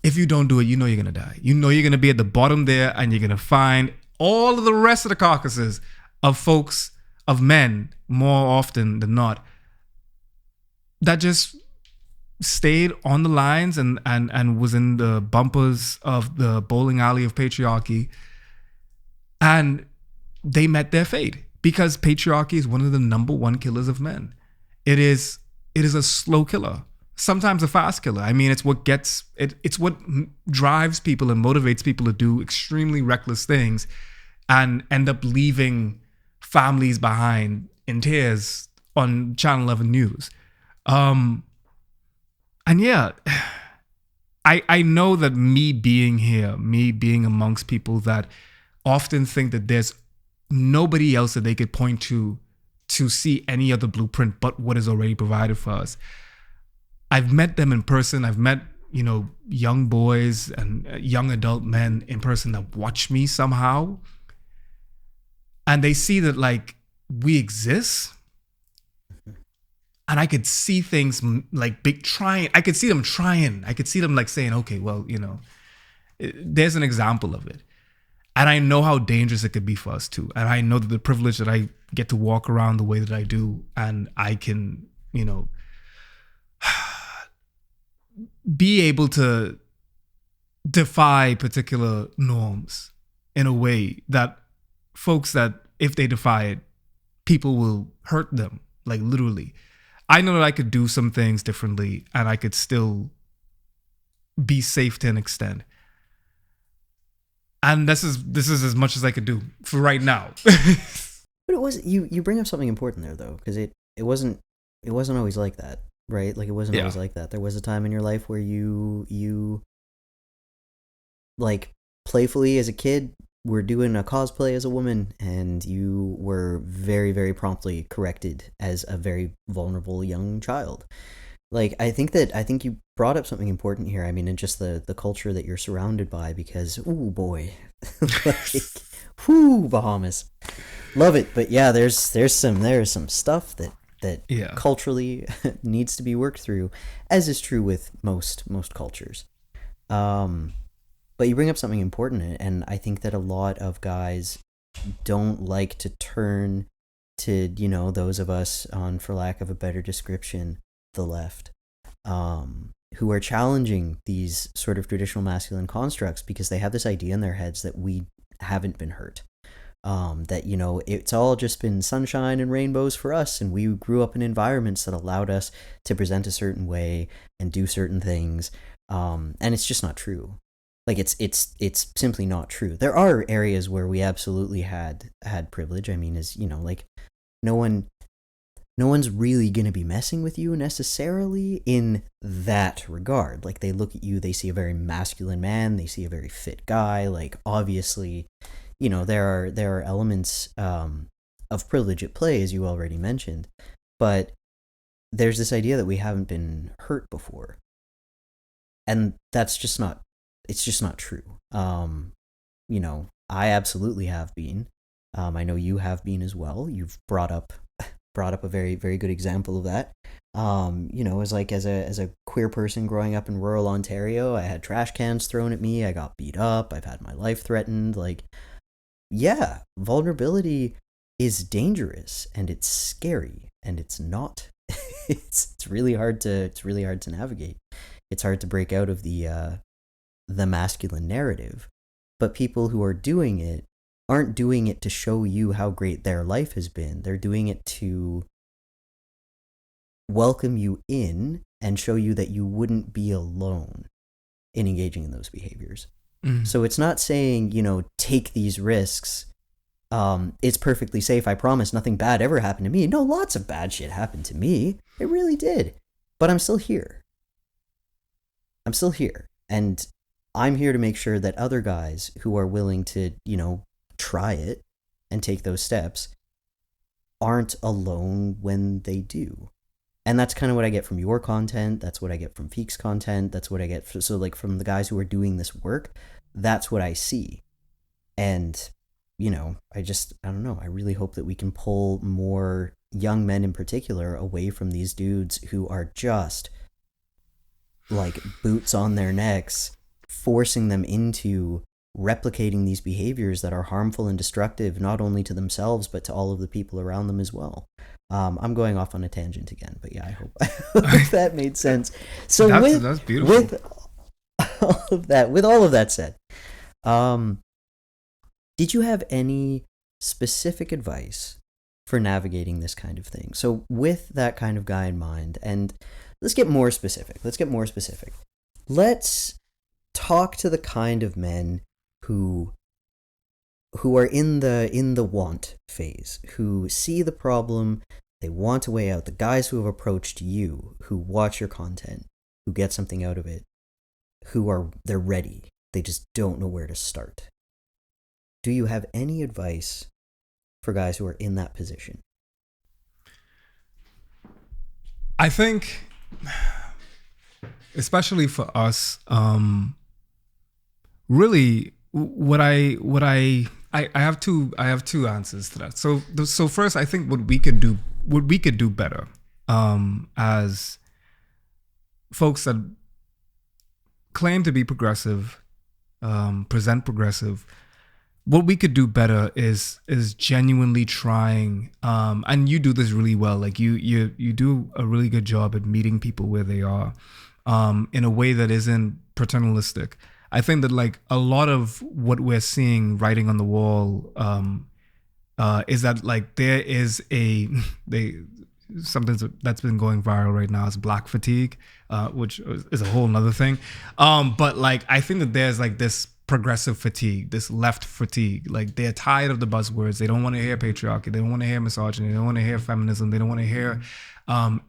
S1: If you don't do it, you know you're going to die. You know you're going to be at the bottom there, and you're going to find all of the rest of the carcasses of folks, of men, more often than not, that just stayed on the lines and was in the bumpers of the bowling alley of patriarchy. And they met their fate, because patriarchy is one of the number one killers of men. It is a slow killer, sometimes a fast killer. I mean, it's what drives people and motivates people to do extremely reckless things and end up leaving families behind in tears on Channel 11 News. And yeah, I know that me being here, me being amongst people that often think that there's nobody else that they could point to see any other blueprint but what is already provided for us. I've met them in person. I've met, young boys and young adult men in person that watch me somehow, and they see that like we exist, and I could see things like big trying. I could see them trying. I could see them like saying, okay, well, there's an example of it. And I know how dangerous it could be for us too. And I know that the privilege that I get to walk around the way that I do, and I can, be able to defy particular norms in a way that folks that if they defy it, people will hurt them, like literally. I know that I could do some things differently and I could still be safe to an extent. And this is as much as I could do for right now.
S2: But it was you bring up something important there though, because it wasn't always like that, right? Like it wasn't always like that. There was a time in your life where you like playfully as a kid were doing a cosplay as a woman, and you were very, very promptly corrected as a very vulnerable young child. Like I think you brought up something important here. I mean, in just the culture that you're surrounded by, because ooh boy, like, whoo, Bahamas, love it. But yeah, there's some stuff that culturally needs to be worked through, as is true with most cultures. But you bring up something important, and I think that a lot of guys don't like to turn to, those of us on, for lack of a better description, the left, who are challenging these sort of traditional masculine constructs, because they have this idea in their heads that we haven't been hurt. That, it's all just been sunshine and rainbows for us, and we grew up in environments that allowed us to present a certain way and do certain things. And it's just not true. Like it's simply not true. There are areas where we absolutely had privilege. I mean, as like no one's really going to be messing with you necessarily in that regard. Like they look at you, they see a very masculine man, they see a very fit guy. Like obviously, there are elements of privilege at play, as you already mentioned, but there's this idea that we haven't been hurt before, and that's just not. It's just not true. I absolutely have been. I know you have been as well. You've brought up a very, very good example of that. As a queer person growing up in rural Ontario, I had trash cans thrown at me. I got beat up. I've had my life threatened. Like, yeah, vulnerability is dangerous and it's scary and it's not. it's really hard to navigate. It's hard to break out of the masculine narrative, but people who are doing it aren't doing it to show you how great their life has been. They're doing it to welcome you in and show you that you wouldn't be alone in engaging in those behaviors. So it's not saying, take these risks. It's perfectly safe. I promise nothing bad ever happened to me. No, lots of bad shit happened to me. It really did. But I'm still here. And I'm here to make sure that other guys who are willing to, try it and take those steps aren't alone when they do. And that's kind of what I get from your content. That's what I get from Feek's content. That's what I get. So like from the guys who are doing this work, that's what I see. And, I don't know. I really hope that we can pull more young men in particular away from these dudes who are just like boots on their necks, forcing them into replicating these behaviors that are harmful and destructive, not only to themselves, but to all of the people around them as well. I'm going off on a tangent again, but yeah, I hope that made sense. So that's beautiful. With all of that said, did you have any specific advice for navigating this kind of thing? So with that kind of guy in mind, and let's get more specific. Let's talk to the kind of men who are in the want phase, who see the problem, they want a way out. The guys who have approached you, who watch your content, who get something out of it, they're ready. They just don't know where to start. Do you have any advice for guys who are in that position?
S1: I think especially for us, really I have two answers to that. So first, I think what we could do better, as folks that claim to be progressive, present progressive, what we could do better is genuinely trying, and you do this really well. Like you do a really good job at meeting people where they are, in a way that isn't paternalistic. I think that like a lot of what we're seeing writing on the wall, is that like there is something that's been going viral right now is black fatigue, which is a whole nother thing. But like I think that there's like this progressive fatigue, this left fatigue. Like they're tired of the buzzwords. They don't want to hear patriarchy. They don't want to hear misogyny. They don't want to hear feminism. They don't want to hear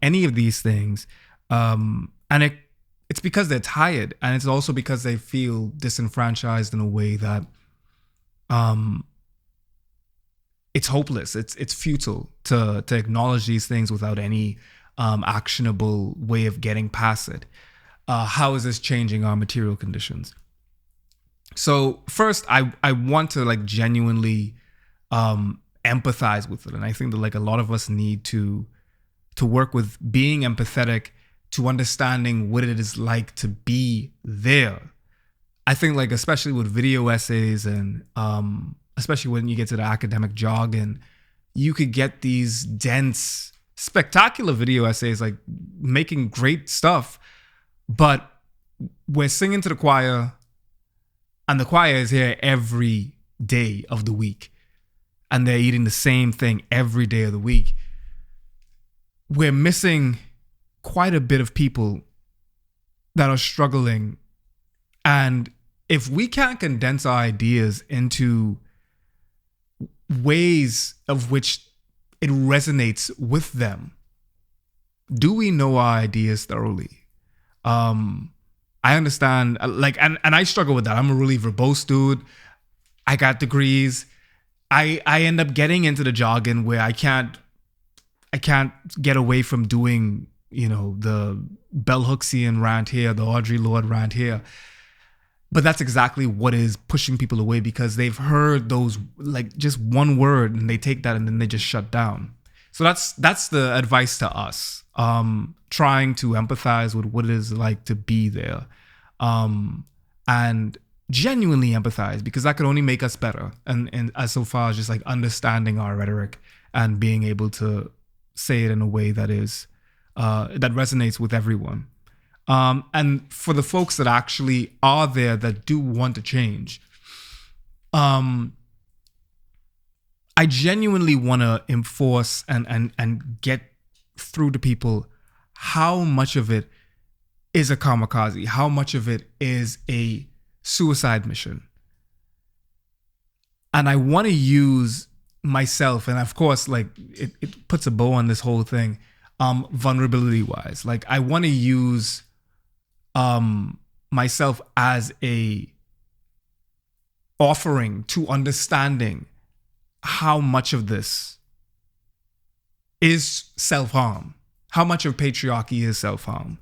S1: any of these things. And it's because they're tired, and it's also because they feel disenfranchised in a way that it's hopeless. It's futile to acknowledge these things without any actionable way of getting past it. How is this changing our material conditions? So first, I want to like genuinely empathize with it, and I think that like a lot of us need to work with being empathetic to understanding what it is like to be there. I think like especially with video essays and especially when you get to the academic jargon, you could get these dense, spectacular video essays like making great stuff, but we're singing to the choir, and the choir is here every day of the week, and they're eating the same thing every day of the week. We're missing quite a bit of people that are struggling. And if we can't condense our ideas into ways of which it resonates with them, do we know our ideas thoroughly? I understand, like, and I struggle with that. I'm a really verbose dude. I got degrees. I end up getting into the jargon where I can't get away from doing, you know, the Bell Hooksian rant here, the Audre Lorde rant here. But that's exactly what is pushing people away, because they've heard those, like, just one word, and they take that and then they just shut down. So that's the advice to us, trying to empathize with what it is like to be there, and genuinely empathize, because that could only make us better. And as so far as just like understanding our rhetoric and being able to say it in a way that is that resonates with everyone. And for the folks that actually are there that do want to change, I genuinely want to enforce and get through to people how much of it is a kamikaze, how much of it is a suicide mission. And I want to use myself, and of course, like it puts a bow on this whole thing, vulnerability wise. Like I want to use myself as a offering to understanding how much of this is self-harm, how much of patriarchy is self-harm.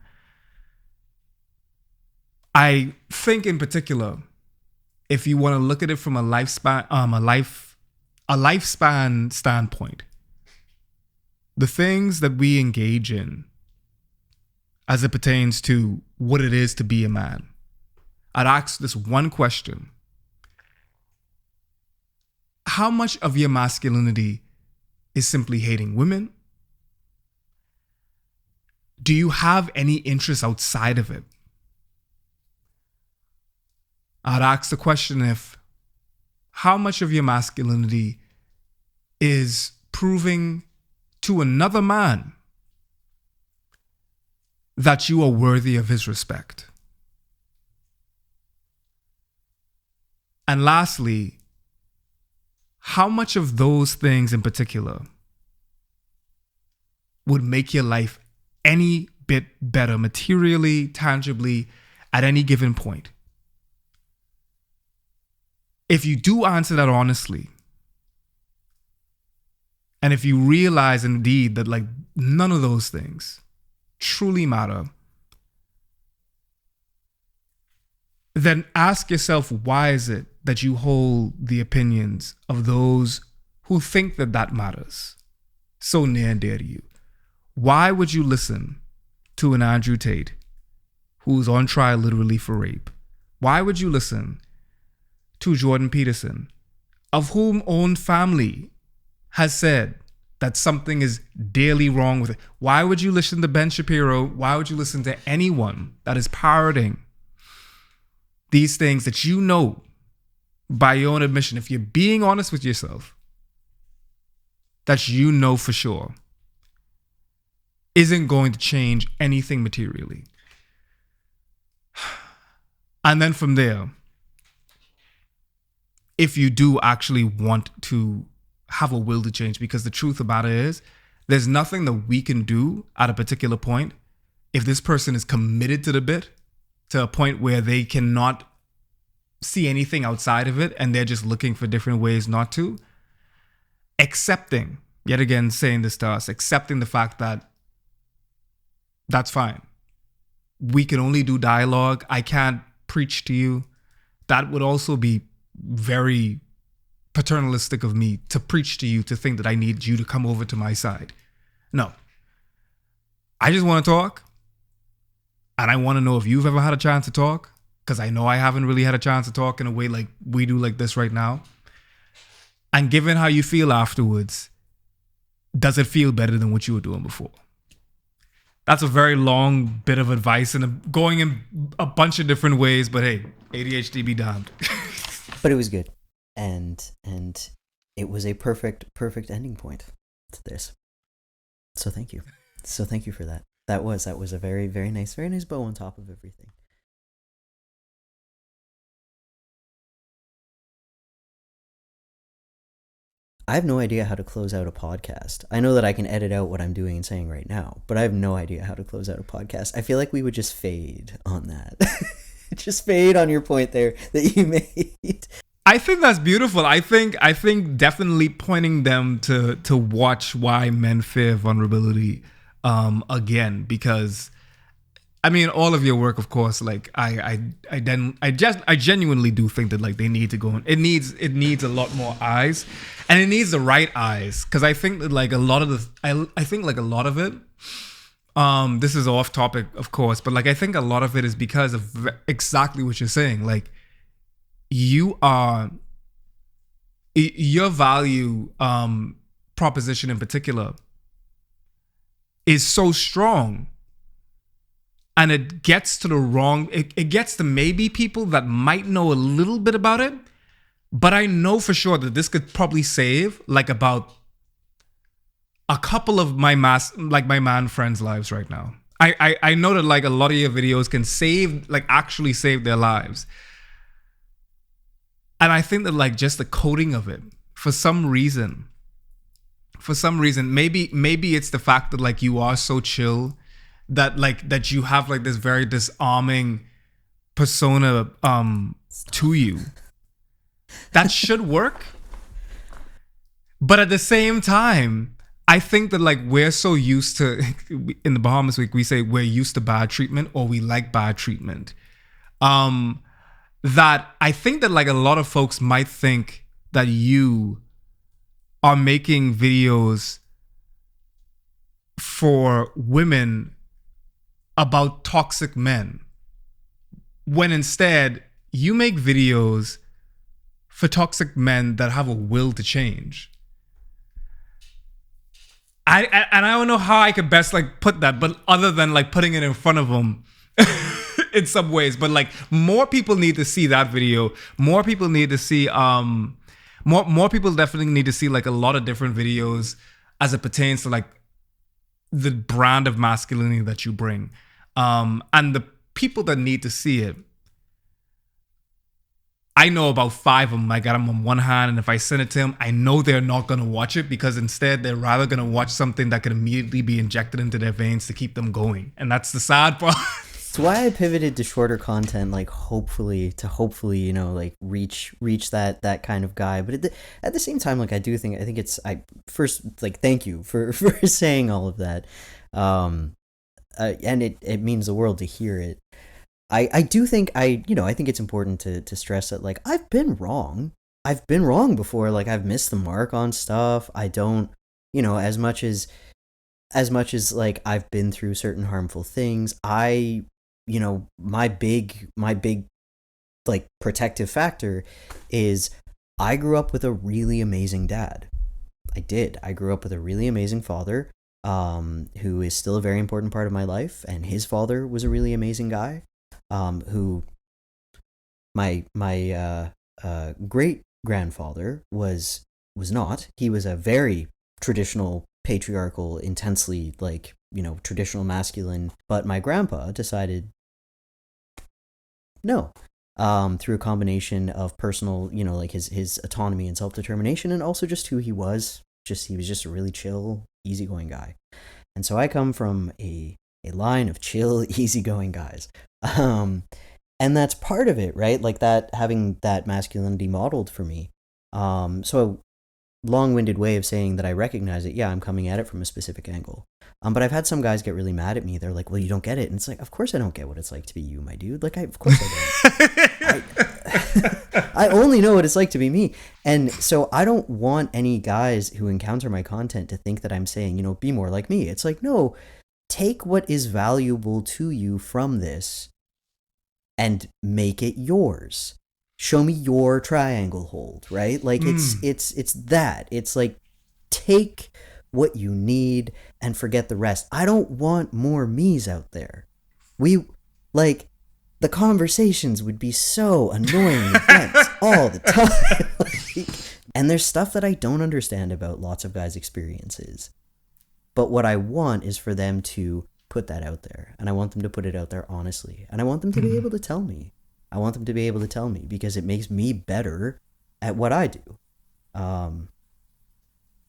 S1: I think in particular, if you want to look at it from a lifespan, a lifespan standpoint, the things that we engage in as it pertains to what it is to be a man, I'd ask this one question: how much of your masculinity is simply hating women? Do you have any interests outside of it? I'd ask the question if how much of your masculinity is proving to another man that you are worthy of his respect. And lastly, how much of those things in particular would make your life any bit better materially, tangibly, at any given point? If you do answer that honestly, and if you realize indeed that like none of those things truly matter, then ask yourself, why is it that you hold the opinions of those who think that that matters so near and dear to you? Why would you listen to an Andrew Tate who's on trial literally for rape? Why would you listen to Jordan Peterson, of whom own family has said that something is dearly wrong with it? Why would you listen to Ben Shapiro? Why would you listen to anyone that is parroting these things that you know by your own admission, if you're being honest with yourself, that you know for sure isn't going to change anything materially? And then from there, if you do actually want to have a will to change, because the truth about it is, there's nothing that we can do at a particular point if this person is committed to the bit to a point where they cannot see anything outside of it and they're just looking for different ways not to. Accepting, yet again saying this to us, accepting the fact that that's fine. We can only do dialogue. I can't preach to you. That would also be very paternalistic of me to preach to you, to think that I need you to come over to my side. No. I just want to talk. And I want to know if you've ever had a chance to talk, because I know I haven't really had a chance to talk in a way like we do like this right now. And given how you feel afterwards, does it feel better than what you were doing before? That's a very long bit of advice and going in a bunch of different ways, but hey, ADHD be damned.
S2: But it was good. And it was a perfect ending point to this. So thank you. Thank you for that. That was a very, very nice bow on top of everything. I have no idea how to close out a podcast. I know that I can edit out what I'm doing and saying right now, but I have no idea how to close out a podcast. I feel like we would just fade on that. Just fade on your point there that you made.
S1: I think that's beautiful. I think definitely pointing them to watch why men fear vulnerability again, because I mean, all of your work, of course, like I genuinely do think that like they need to go on. It needs a lot more eyes, and it needs the right eyes, because I think that like a lot of the I think like a lot of it, this is off topic, of course, but like I think a lot of it is because of exactly what you're saying. Like your value proposition in particular is so strong. And it gets to the wrong, it gets to maybe people that might know a little bit about it, but I know for sure that this could probably save like about a couple of my man friends' lives right now. I know that like a lot of your videos can actually save their lives. And I think that like just the coding of it, for some reason, maybe it's the fact that like you are so chill, that you have like this very disarming persona to you that should work. But at the same time, I think that like we're so used to, in the Bahamas week we say we're used to bad treatment, or we like bad treatment, that I think that like a lot of folks might think that you are making videos for women about toxic men, when instead you make videos for toxic men that have a will to change. I don't know how I could best like put that, but other than like putting it in front of them in some ways, but like more people need to see that video. More people need to see more people definitely need to see like a lot of different videos as it pertains to like the brand of masculinity that you bring. And the people that need to see it, I know about 5 of them. I got them on one hand, and if I send it to them, I know they're not going to watch it, because instead they're rather going to watch something that could immediately be injected into their veins to keep them going. And that's the sad part.
S2: It's why I pivoted to shorter content, like hopefully, you know, like reach that kind of guy. But at the same time, like I think it's, first, like, thank you for saying all of that. And it means the world to hear it. I do think I think it's important to stress that, like, I've been wrong. I've been wrong before. Like, I've missed the mark on stuff. I don't, as much as like I've been through certain harmful things, my big like protective factor is I grew up with a really amazing dad. I did. I grew up with a really amazing father, who is still a very important part of my life, and his father was a really amazing guy, who my great grandfather was not. He was a very traditional, patriarchal, intensely, like, traditional masculine, but my grandpa decided no. Through a combination of personal, like his autonomy and self-determination, and also just who he was. He was just a really chill, easygoing guy. And so I come from a line of chill, easygoing guys. And that's part of it, right? Like, that, having that masculinity modeled for me. So long-winded way of saying that I recognize it. Yeah, I'm coming at it from a specific angle. But I've had some guys get really mad at me. They're like, well, you don't get it. And it's like, of course I don't get what it's like to be you, my dude. Like, of course I don't. I only know what it's like to be me. And so I don't want any guys who encounter my content to think that I'm saying, be more like me. It's like, no, take what is valuable to you from this and make it yours. Show me your triangle hold, right? Like, it's that. It's like, take what you need and forget the rest. I don't want more me's out there. The conversations would be so annoying and dense all the time. And there's stuff that I don't understand about lots of guys' experiences. But what I want is for them to put that out there. And I want them to put it out there honestly. And I want them to be able to tell me. I want them to be able to tell me, because it makes me better at what I do.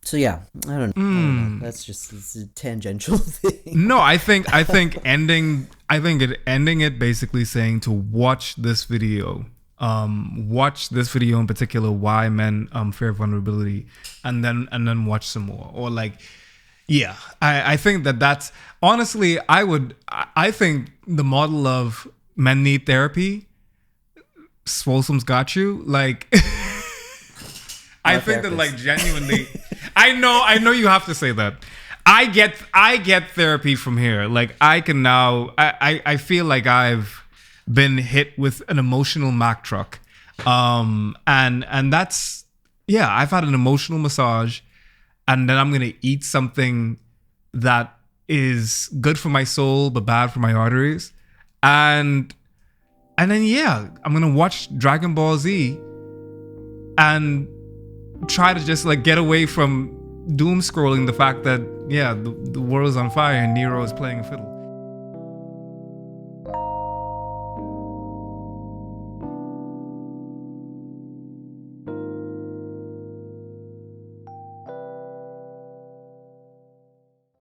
S2: So yeah, I don't know. That's just, it's a tangential thing.
S1: No, I think ending it basically saying to watch this video in particular, why men fear vulnerability, and then watch some more, or like, yeah, I think that's honestly, I think the model of men need therapy, Swolesome's got you, like. I think that, like, genuinely, I know you have to say that. I get therapy from here. Like, I can now, I feel like I've been hit with an emotional Mack truck. And that's, yeah, I've had an emotional massage, and then I'm going to eat something that is good for my soul, but bad for my arteries. And then, yeah, I'm going to watch Dragon Ball Z and try to just, like, get away from doom scrolling the fact that, yeah, the world is on fire and Nero is playing a fiddle.